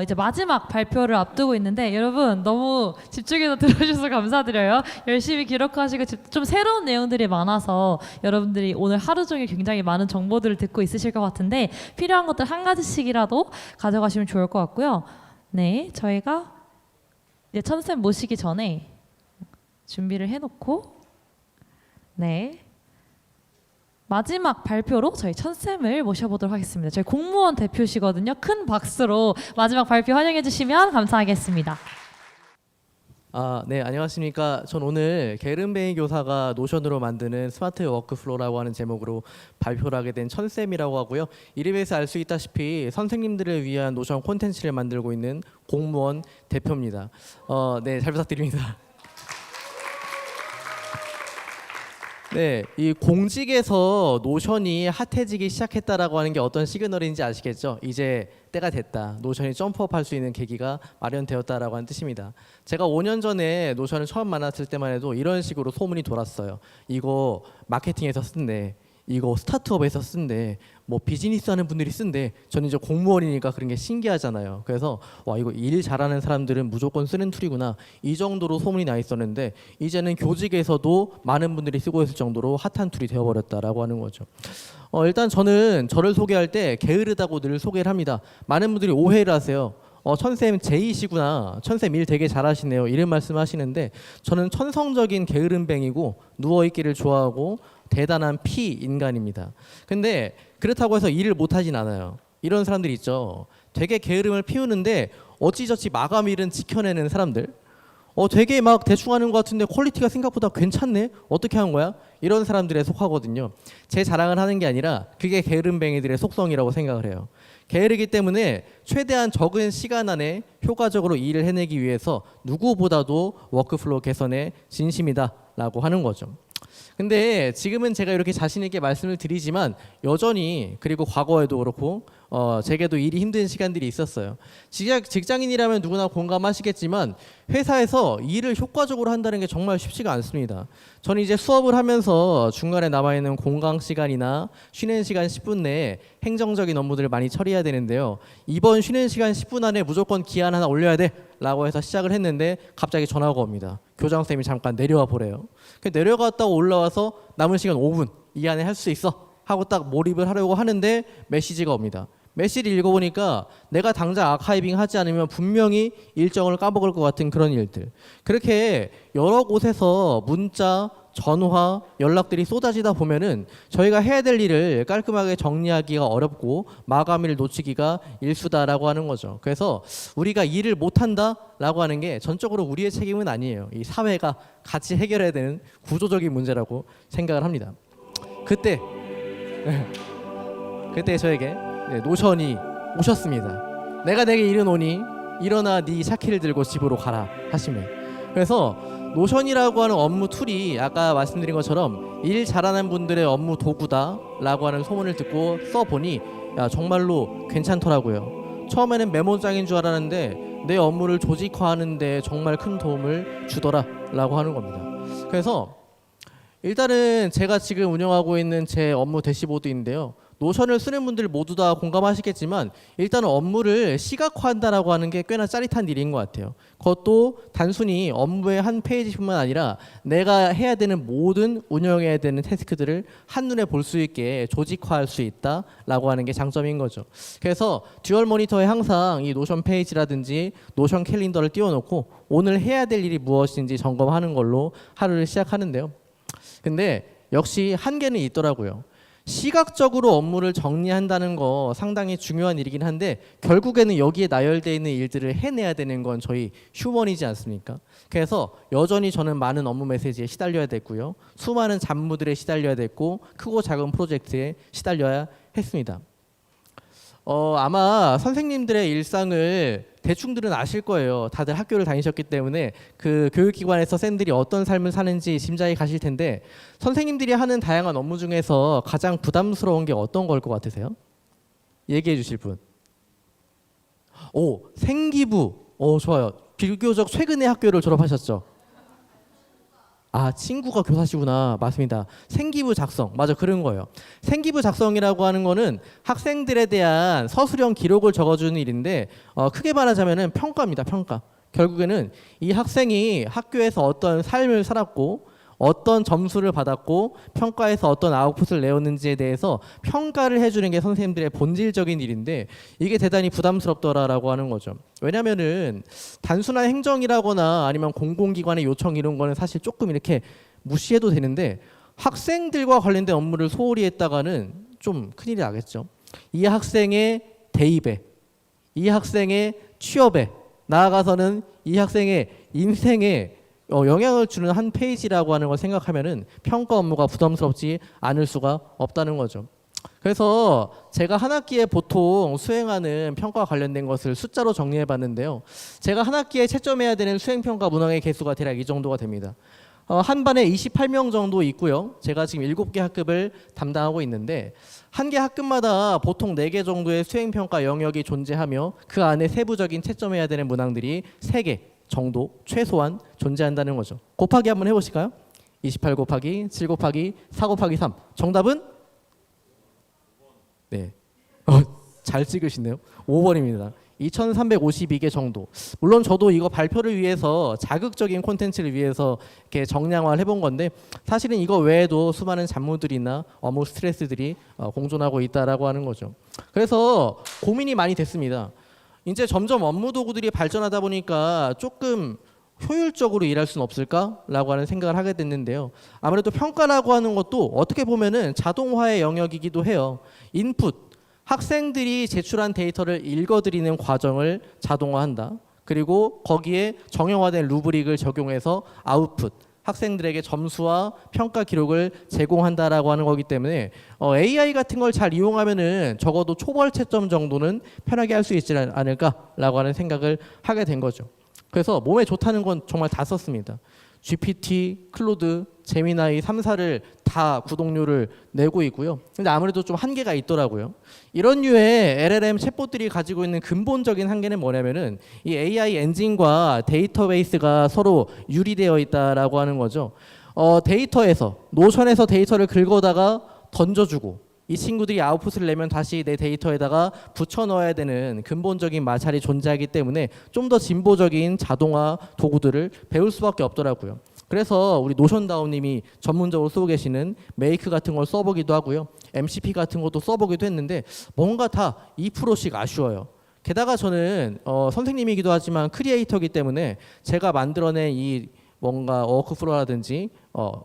이제 마지막 발표를 앞두고 있는데 여러분 너무 집중해서 들어주셔서 감사드려요. 열심히 기록하시고 좀 새로운 내용들이 많아서 여러분들이 오늘 하루 종일 굉장히 많은 정보들을 듣고 있으실 것 같은데 필요한 것들 한 가지씩이라도 가져가시면 좋을 것 같고요. 네, 저희가 이제 천쌤 모시기 전에 준비를 해놓고 네. 마지막 발표로 저희 천쌤을 모셔보도록 하겠습니다. 저희 공무원 대표시거든요. 큰 박수로 마지막 발표 환영해 주시면 감사하겠습니다. 네, 안녕하십니까. 전 오늘 게른뱅이 교사가 노션으로 만드는 스마트 워크플로우라고 하는 제목으로 발표를 하게 된 천쌤이라고 하고요. 이름에서 알 수 있다시피 선생님들을 위한 노션 콘텐츠를 만들고 있는 공무원 대표입니다. 네, 잘 부탁드립니다. 네, 이 공직에서 노션이 핫해지기 시작했다라고 하는 게 어떤 시그널인지 아시겠죠? 이제 때가 됐다. 노션이 점프업할 수 있는 계기가 마련되었다라고 하는 뜻입니다. 제가 5년 전에 노션을 처음 만났을 때만 해도 이런 식으로 소문이 돌았어요. 이거 마케팅에서 쓴대. 이거 스타트업에서 쓴대. 뭐 비즈니스 하는 분들이 쓴대. 저는 이제 공무원이니까 그런 게 신기하잖아요. 그래서 와, 이거 일 잘하는 사람들은 무조건 쓰는 툴이구나. 이 정도로 소문이 나 있었는데 이제는 교직에서도 많은 분들이 쓰고 있을 정도로 핫한 툴이 되어버렸다라고 하는 거죠. 일단 저는 저를 소개할 때 게으르다고 늘 소개를 합니다. 많은 분들이 오해를 하세요. 천쌤 제이시구나. 천쌤 일 되게 잘하시네요. 이런 말씀하시는데 저는 천성적인 게으름뱅이고 누워있기를 좋아하고 대단한 피인간입니다. 근데 그렇다고 해서 일을 못하진 않아요. 이런 사람들 있죠. 되게 게으름을 피우는데 어찌저찌 마감 일은 지켜내는 사람들. 되게 막 대충 하는 것 같은데 퀄리티가 생각보다 괜찮네? 어떻게 한 거야? 이런 사람들에 속하거든요. 제 자랑을 하는 게 아니라 그게 게으름뱅이들의 속성이라고 생각을 해요. 게으르기 때문에 최대한 적은 시간 안에 효과적으로 일을 해내기 위해서 누구보다도 워크플로우 개선에 진심이다라고 하는 거죠. 근데 지금은 제가 이렇게 자신 있게 말씀을 드리지만 여전히 그리고 과거에도 그렇고 제게도 일이 힘든 시간들이 있었어요. 직장인이라면 누구나 공감하시겠지만 회사에서 일을 효과적으로 한다는 게 정말 쉽지가 않습니다. 저는 이제 수업을 하면서 중간에 남아있는 공강 시간이나 쉬는 시간 10분 내에 행정적인 업무들을 많이 처리해야 되는데요. 이번 쉬는 시간 10분 안에 무조건 기한 하나 올려야 돼 라고 해서 시작을 했는데 갑자기 전화가 옵니다. 교장선생님이 잠깐 내려와 보래요. 내려갔다가 올라와서 남은 시간 5분 이 안에 할 수 있어 하고 딱 몰입을 하려고 하는데 메시지가 옵니다. 메시지를 읽어보니까 내가 당장 아카이빙 하지 않으면 분명히 일정을 까먹을 것 같은 그런 일들. 그렇게 여러 곳에서 문자, 전화, 연락들이 쏟아지다 보면은 저희가 해야 될 일을 깔끔하게 정리하기가 어렵고 마감일을 놓치기가 일수다라고 하는 거죠. 그래서 우리가 일을 못한다라고 하는 게 전적으로 우리의 책임은 아니에요. 이 사회가 같이 해결해야 되는 구조적인 문제라고 생각을 합니다. 그때 저에게 노션이 오셨습니다. 내가 내게 이르노니 일어나 네 샤키를 들고 집으로 가라 하시며. 그래서 노션이라고 하는 업무 툴이 아까 말씀드린 것처럼 일 잘하는 분들의 업무 도구다라고 하는 소문을 듣고 써보니 정말로 괜찮더라고요. 처음에는 메모장인 줄 알았는데 내 업무를 조직화하는 데 정말 큰 도움을 주더라라고 하는 겁니다. 그래서 일단은 제가 지금 운영하고 있는 제 업무 대시보드인데요. 노션을 쓰는 분들 모두 다 공감하시겠지만 일단은 업무를 시각화한다라고 하는 게 꽤나 짜릿한 일인 것 같아요. 그것도 단순히 업무의 한 페이지뿐만 아니라 내가 해야 되는 모든 운영해야 되는 태스크들을 한눈에 볼 수 있게 조직화할 수 있다라고 하는 게 장점인 거죠. 그래서 듀얼 모니터에 항상 이 노션 페이지라든지 노션 캘린더를 띄워놓고 오늘 해야 될 일이 무엇인지 점검하는 걸로 하루를 시작하는데요. 근데 역시 한계는 있더라고요. 시각적으로 업무를 정리한다는 거 상당히 중요한 일이긴 한데 결국에는 여기에 나열되어 있는 일들을 해내야 되는 건 저희 휴먼이지 않습니까? 그래서 여전히 저는 많은 업무 메시지에 시달려야 됐고요. 수많은 잡무들에 시달려야 됐고 크고 작은 프로젝트에 시달려야 했습니다. 아마 선생님들의 일상을 대충들은 아실 거예요. 다들 학교를 다니셨기 때문에 그 교육기관에서 쌤들이 어떤 삶을 사는지 짐작이 가실 텐데 선생님들이 하는 다양한 업무 중에서 가장 부담스러운 게 어떤 걸 것 같으세요? 얘기해 주실 분. 생기부. 좋아요. 비교적 최근에 학교를 졸업하셨죠? 친구가 교사시구나. 맞습니다. 생기부 작성. 맞아, 그런 거예요. 생기부 작성이라고 하는 거는 학생들에 대한 서술형 기록을 적어주는 일인데 크게 말하자면은 평가입니다. 평가. 결국에는 이 학생이 학교에서 어떤 삶을 살았고 어떤 점수를 받았고 평가에서 어떤 아웃풋을 내었는지에 대해서 평가를 해주는 게 선생님들의 본질적인 일인데 이게 대단히 부담스럽더라라고 하는 거죠. 왜냐면은 단순한 행정이라거나 아니면 공공기관의 요청 이런 거는 사실 조금 이렇게 무시해도 되는데 학생들과 관련된 업무를 소홀히 했다가는 좀 큰일이 나겠죠. 이 학생의 대입에, 이 학생의 취업에, 나아가서는 이 학생의 인생에 영향을 주는 한 페이지라고 하는 걸 생각하면은 평가 업무가 부담스럽지 않을 수가 없다는 거죠. 그래서 제가 한 학기에 보통 수행하는 평가와 관련된 것을 숫자로 정리해 봤는데요. 제가 한 학기에 채점해야 되는 수행평가 문항의 개수가 대략 이 정도가 됩니다. 한 반에 28명 정도 있고요. 제가 지금 7개 학급을 담당하고 있는데 한 개 학급마다 보통 4개 정도의 수행평가 영역이 존재하며 그 안에 세부적인 채점해야 되는 문항들이 3개 정도 최소한 존재한다는 거죠. 곱하기 한번 해보실까요? 28 곱하기 7 곱하기 4 곱하기 3. 정답은? 네. 잘 찍으시네요. 5번입니다. 2352개 정도. 물론 저도 이거 발표를 위해서 자극적인 콘텐츠를 위해서 이렇게 정량화를 해본 건데 사실은 이거 외에도 수많은 잡무들이나 업무 스트레스들이 공존하고 있다라고 하는 거죠. 그래서 고민이 많이 됐습니다. 이제 점점 업무 도구들이 발전하다 보니까 조금 효율적으로 일할 수는 없을까라고 하는 생각을 하게 됐는데요. 아무래도 평가라고 하는 것도 어떻게 보면은 자동화의 영역이기도 해요. 인풋, 학생들이 제출한 데이터를 읽어드리는 과정을 자동화한다. 그리고 거기에 정형화된 루브릭을 적용해서 아웃풋, 학생들에게 점수와 평가 기록을 제공한다라고 하는 거기 때문에 AI 같은 걸 잘 이용하면은 적어도 초벌 채점 정도는 편하게 할 수 있지 않을까라고 하는 생각을 하게 된 거죠. 그래서 몸에 좋다는 건 정말 다 썼습니다. GPT, 클로드, 제미나이 3사를 다 구독료를 내고 있고요. 근데 아무래도 좀 한계가 있더라고요. 이런 류의 LLM 챗봇들이 가지고 있는 근본적인 한계는 뭐냐면은 이 AI 엔진과 데이터베이스가 서로 유리되어 있다라고 하는 거죠. 데이터에서 노션에서 데이터를 긁어다가 던져주고 이 친구들이 아웃풋을 내면 다시 내 데이터에다가 붙여 넣어야 되는 근본적인 마찰이 존재하기 때문에 좀 더 진보적인 자동화 도구들을 배울 수밖에 없더라고요. 그래서 우리 노션다운님이 전문적으로 쓰고 계시는 메이크 같은 걸 써보기도 하고요. MCP 같은 것도 써보기도 했는데 뭔가 다 2%씩 아쉬워요. 게다가 저는 선생님이기도 하지만 크리에이터이기 때문에 제가 만들어낸 이 뭔가 워크플로우라든지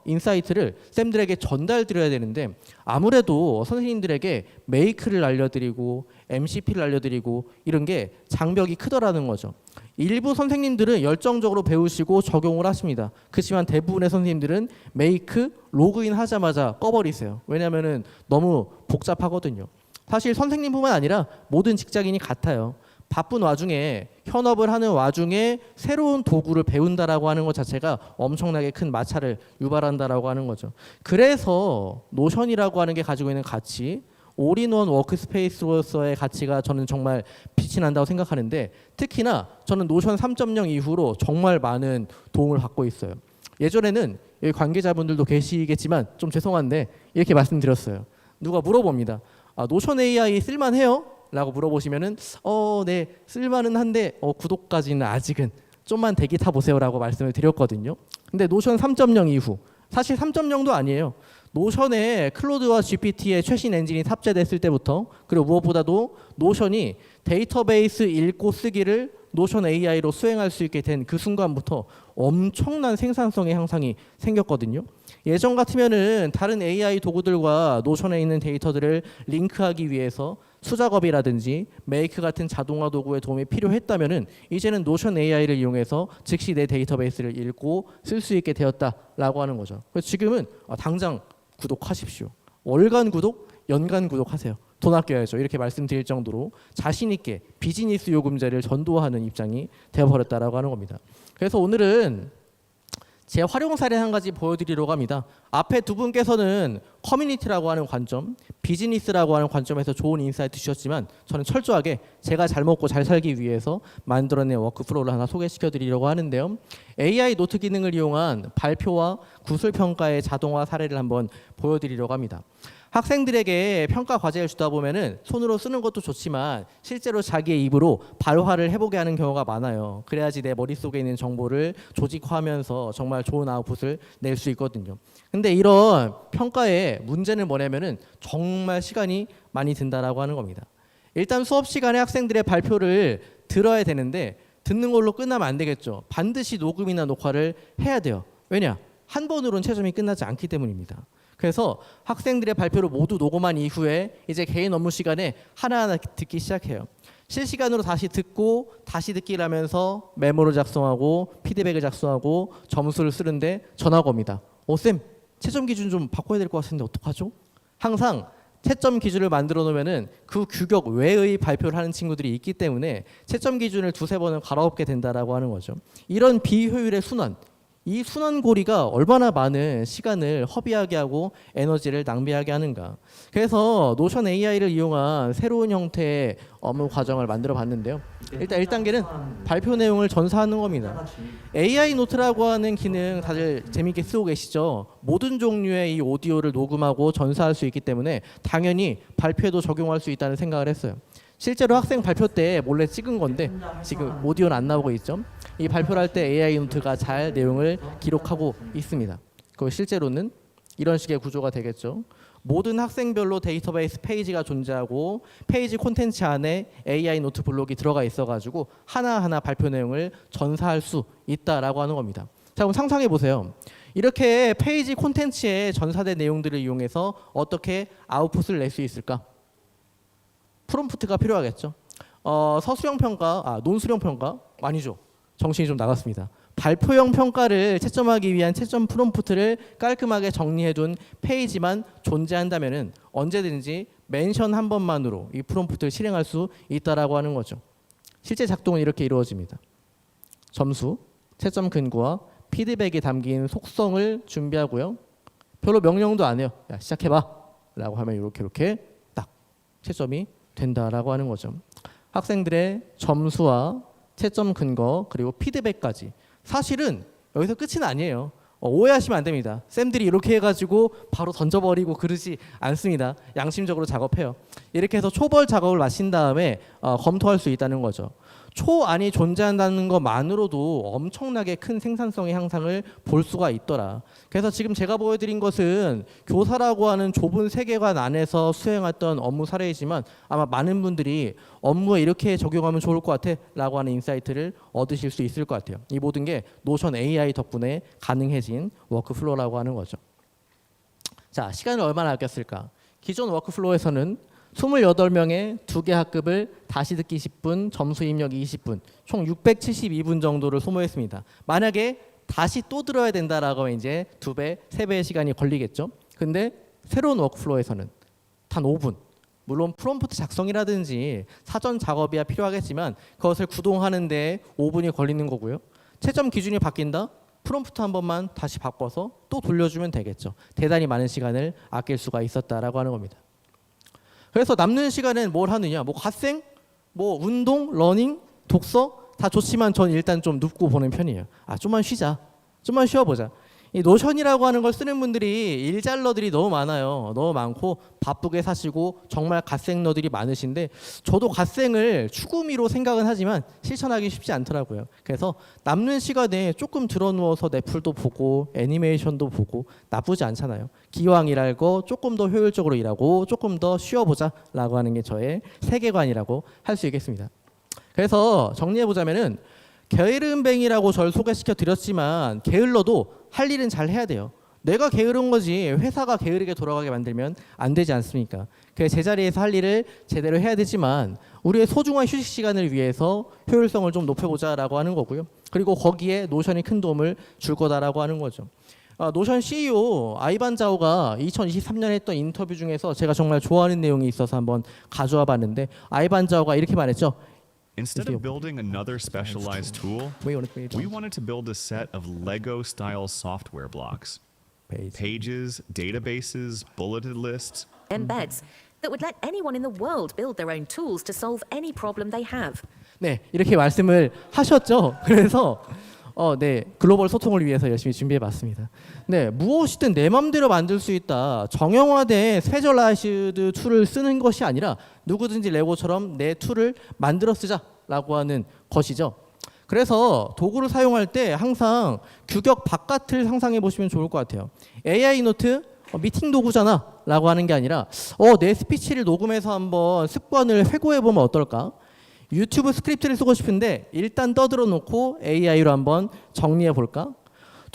인사이트를 쌤들에게 전달드려야 되는데 아무래도 선생님들에게 메이크를 알려드리고 MCP를 알려드리고 이런 게 장벽이 크더라는 거죠. 일부 선생님들은 열정적으로 배우시고 적용을 하십니다. 그렇지만 대부분의 선생님들은 메이크 로그인 하자마자 꺼버리세요. 왜냐하면 너무 복잡하거든요. 사실 선생님뿐만 아니라 모든 직장인이 같아요. 바쁜 와중에 현업을 하는 와중에 새로운 도구를 배운다라고 하는 것 자체가 엄청나게 큰 마찰을 유발한다라고 하는 거죠. 그래서 노션이라고 하는 게 가지고 있는 가치, 올인원 워크스페이스로서의 가치가 저는 정말 빛이 난다고 생각하는데 특히나 저는 노션 3.0 이후로 정말 많은 도움을 받고 있어요. 예전에는 여기 관계자분들도 계시겠지만 좀 죄송한데 이렇게 말씀드렸어요. 누가 물어봅니다. 노션 AI 쓸만해요? 라고 물어보시면은 네 쓸만은 한데 구독까지는 아직은 좀만 대기 타보세요 라고 말씀을 드렸거든요. 근데 노션 3.0 이후 사실 3.0도 아니에요. 노션에 클로드와 GPT의 최신 엔진이 탑재됐을 때부터 그리고 무엇보다도 노션이 데이터베이스 읽고 쓰기를 노션 AI로 수행할 수 있게 된 그 순간부터 엄청난 생산성의 향상이 생겼거든요. 예전 같으면은 다른 AI 도구들과 노션에 있는 데이터들을 링크하기 위해서 수작업이라든지 메이크 같은 자동화 도구의 도움이 필요했다면은 이제는 노션 AI를 이용해서 즉시 내 데이터베이스를 읽고 쓸 수 있게 되었다라고 하는 거죠. 그래서 지금은 당장 구독하십시오. 월간 구독, 연간 구독하세요. 돈 아껴야죠. 이렇게 말씀드릴 정도로 자신 있게 비즈니스 요금제를 전도하는 입장이 되어버렸다라고 하는 겁니다. 그래서 오늘은 제 활용 사례 한 가지 보여드리려고 합니다. 앞에 두 분께서는 커뮤니티라고 하는 관점, 비즈니스라고 하는 관점에서 좋은 인사이트 주셨지만 저는 철저하게 제가 잘 먹고 잘 살기 위해서 만들어낸 워크플로우를 하나 소개시켜드리려고 하는데요. AI 노트 기능을 이용한 발표와 구술평가의 자동화 사례를 한번 보여드리려고 합니다. 학생들에게 평가 과제를 주다 보면은 손으로 쓰는 것도 좋지만 실제로 자기의 입으로 발화를 해보게 하는 경우가 많아요. 그래야지 내 머릿속에 있는 정보를 조직화하면서 정말 좋은 아웃풋을 낼 수 있거든요. 근데 이런 평가의 문제는 뭐냐면은 정말 시간이 많이 든다라고 하는 겁니다. 일단 수업 시간에 학생들의 발표를 들어야 되는데 듣는 걸로 끝나면 안 되겠죠. 반드시 녹음이나 녹화를 해야 돼요. 왜냐? 한 번으로는 채점이 끝나지 않기 때문입니다. 그래서 학생들의 발표를 모두 녹음한 이후에 이제 개인 업무 시간에 하나하나 듣기 시작해요. 실시간으로 다시 듣고 다시 듣기를 하면서 메모를 작성하고 피드백을 작성하고 점수를 쓰는데 전화가 옵니다. 쌤, 채점 기준 좀 바꿔야 될 것 같은데 어떡하죠? 항상 채점 기준을 만들어 놓으면은 그 규격 외의 발표를 하는 친구들이 있기 때문에 채점 기준을 두세 번은 갈아엎게 된다라고 하는 거죠. 이런 비효율의 순환, 이 순환고리가 얼마나 많은 시간을 허비하게 하고 에너지를 낭비하게 하는가. 그래서 노션 AI를 이용한 새로운 형태의 업무 과정을 만들어 봤는데요. 일단 1단계는 발표 내용을 전사하는 겁니다. AI 노트라고 하는 기능 다들 재밌게 쓰고 계시죠? 모든 종류의 이 오디오를 녹음하고 전사할 수 있기 때문에 당연히 발표에도 적용할 수 있다는 생각을 했어요. 실제로 학생 발표 때 몰래 찍은 건데 지금 오디오는 안 나오고 있죠. 이 발표를 할 때 AI 노트가 잘 내용을 기록하고 있습니다. 그 실제로는 이런 식의 구조가 되겠죠. 모든 학생별로 데이터베이스 페이지가 존재하고 페이지 콘텐츠 안에 AI 노트 블록이 들어가 있어가지고 하나하나 발표 내용을 전사할 수 있다라고 하는 겁니다. 자, 그럼 상상해 보세요. 이렇게 페이지 콘텐츠에 전사된 내용들을 이용해서 어떻게 아웃풋을 낼 수 있을까? 프롬프트가 필요하겠죠. 서술형 평가, 논술형 평가 아니죠. 정신이 좀 나갔습니다. 발표형 평가를 채점하기 위한 채점 프롬프트를 깔끔하게 정리해둔 페이지만 존재한다면은 언제든지 멘션 한 번만으로 이 프롬프트를 실행할 수 있다라고 하는 거죠. 실제 작동은 이렇게 이루어집니다. 점수, 채점 근거와 피드백이 담긴 속성을 준비하고요. 별로 명령도 안 해요. 야, 시작해봐 라고 하면 이렇게 딱 채점이 된다라고 하는 거죠. 학생들의 점수와 채점 근거 그리고 피드백까지 사실은 여기서 끝은 아니에요. 오해하시면 안 됩니다. 쌤들이 이렇게 해가지고 바로 던져버리고 그러지 않습니다. 양심적으로 작업해요. 이렇게 해서 초벌 작업을 마친 다음에 검토할 수 있다는 거죠. 초안이 존재한다는 것만으로도 엄청나게 큰 생산성의 향상을 볼 수가 있더라. 그래서 지금 제가 보여드린 것은 교사라고 하는 좁은 세계관 안에서 수행했던 업무 사례이지만 아마 많은 분들이 업무에 이렇게 적용하면 좋을 것 같아 라고 하는 인사이트를 얻으실 수 있을 것 같아요. 이 모든 게 노션 AI 덕분에 가능해진 워크플로우라고 하는 거죠. 자, 시간을 얼마나 아꼈을까? 기존 워크플로우에서는 28명의 2개 학급을 다시 듣기 10분, 점수 입력 20분, 총 672분 정도를 소모했습니다. 만약에 다시 또 들어야 된다라고 하면 이제 2배, 3배의 시간이 걸리겠죠. 근데 새로운 워크플로우에서는 단 5분. 물론 프롬프트 작성이라든지 사전 작업이야 필요하겠지만 그것을 구동하는 데 5분이 걸리는 거고요. 채점 기준이 바뀐다? 프롬프트 한 번만 다시 바꿔서 또 돌려주면 되겠죠. 대단히 많은 시간을 아낄 수가 있었다라고 하는 겁니다. 그래서 남는 시간엔 뭘 하느냐? 뭐 갓생, 뭐 운동, 러닝, 독서 다 좋지만 전 일단 좀 눕고 보는 편이에요. 좀만 쉬자. 좀만 쉬어보자. 이 노션이라고 하는 걸 쓰는 분들이 일잘러들이 너무 많아요. 너무 많고 바쁘게 사시고 정말 갓생러들이 많으신데 저도 갓생을 추구미로 생각은 하지만 실천하기 쉽지 않더라고요. 그래서 남는 시간에 조금 들어누워서 넷플도 보고 애니메이션도 보고 나쁘지 않잖아요. 기왕 일할 거 조금 더 효율적으로 일하고 조금 더 쉬어보자 라고 하는 게 저의 세계관이라고 할 수 있겠습니다. 그래서 정리해보자면은 게으름뱅이라고 저를 소개시켜 드렸지만 게을러도 할 일은 잘 해야 돼요. 내가 게으른 거지 회사가 게으르게 돌아가게 만들면 안 되지 않습니까? 그 제자리에서 할 일을 제대로 해야 되지만 우리의 소중한 휴식 시간을 위해서 효율성을 좀 높여보자라고 하는 거고요. 그리고 거기에 노션이 큰 도움을 줄 거다라고 하는 거죠. 노션 CEO 아이반 자오가 2023년에 했던 인터뷰 중에서 제가 정말 좋아하는 내용이 있어서 한번 가져와 봤는데 아이반 자오가 이렇게 말했죠. Instead of building another specialized tool, we wanted to build a set of Lego-style software blocks. Pages, databases, bulleted lists. Embeds that would let anyone in the world build their own tools to solve any problem they have. 네, 이렇게 말씀을 하셨죠. 그래서 네, 글로벌 소통을 위해서 열심히 준비해봤습니다. 네, 무엇이든 내 맘대로 만들 수 있다. 정형화된 스페셜라이즈드 툴을 쓰는 것이 아니라 누구든지 레고처럼 내 툴을 만들어 쓰자라고 하는 것이죠. 그래서 도구를 사용할 때 항상 규격 바깥을 상상해 보시면 좋을 것 같아요. AI 노트 미팅 도구잖아 라고 하는 게 아니라 내 스피치를 녹음해서 한번 습관을 회고해 보면 어떨까? 유튜브 스크립트를 쓰고 싶은데 일단 떠들어 놓고 AI로 한번 정리해 볼까?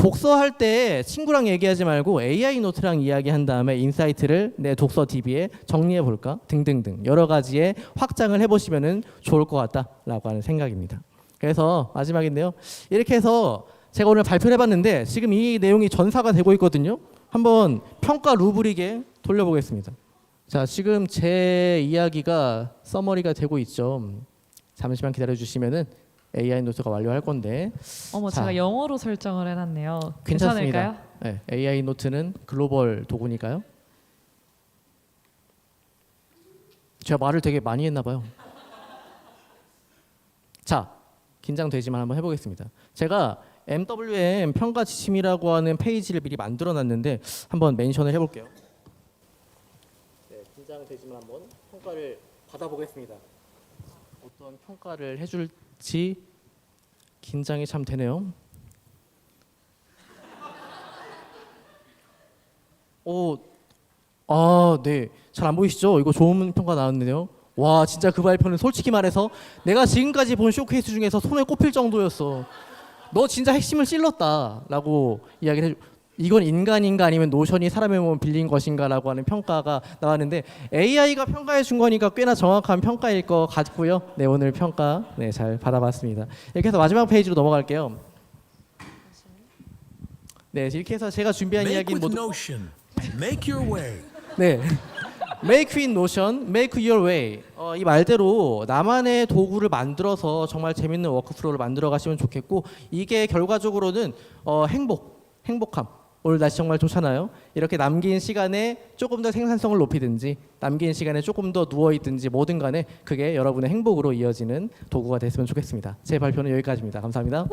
독서할 때 친구랑 얘기하지 말고 AI 노트랑 이야기한 다음에 인사이트를 내 독서 DB에 정리해 볼까 등등등 여러 가지의 확장을 해보시면 좋을 것 같다라고 하는 생각입니다. 그래서 마지막인데요. 이렇게 해서 제가 오늘 발표를 해봤는데 지금 이 내용이 전사가 되고 있거든요. 한번 평가 루브릭에 돌려보겠습니다. 자, 지금 제 이야기가 서머리가 되고 있죠. 잠시만 기다려주시면은 AI 노트가 완료할 건데. 어머, 자, 제가 영어로 설정을 해놨네요. 괜찮습니다. 괜찮을까요? 네, AI 노트는 글로벌 도구니까요. 제가 말을 되게 많이 했나 봐요. 자, 긴장되지만 한번 해보겠습니다. 제가 MWM 평가 지침이라고 하는 페이지를 미리 만들어놨는데 한번 멘션을 해볼게요. 네, 긴장되지만 한번 평가를 받아보겠습니다. 어떤 평가를 해줄지 긴장이 참 되네요. 네, 잘 안 보이시죠? 이거 좋은 평가 나왔는데요. 와, 진짜 그 발표는 솔직히 말해서 내가 지금까지 본 쇼케이스 중에서 손에 꼽힐 정도였어. 너 진짜 핵심을 찔렀다라고 이야기를 해줘. 이건 인간인가 아니면 노션이 사람의 몸을 빌린 것인가라고 하는 평가가 나왔는데 AI가 평가해 준 거니까 꽤나 정확한 평가일 것 같고요. 네, 오늘 평가 잘 받아봤습니다. 이렇게 해서 마지막 페이지로 넘어갈게요. 네, 이렇게 해서 제가 준비한 이야기는 모두 Make your way. 네. Make with Notion, make your way. 이 말대로 나만의 도구를 만들어서 정말 재밌는 워크플로우를 만들어 가시면 좋겠고 이게 결과적으로는 행복함. 오늘 날씨 정말 좋잖아요. 이렇게 남긴 시간에 조금 더 생산성을 높이든지 남긴 시간에 조금 더 누워있든지 뭐든 간에 그게 여러분의 행복으로 이어지는 도구가 됐으면 좋겠습니다. 제 발표는 여기까지입니다. 감사합니다.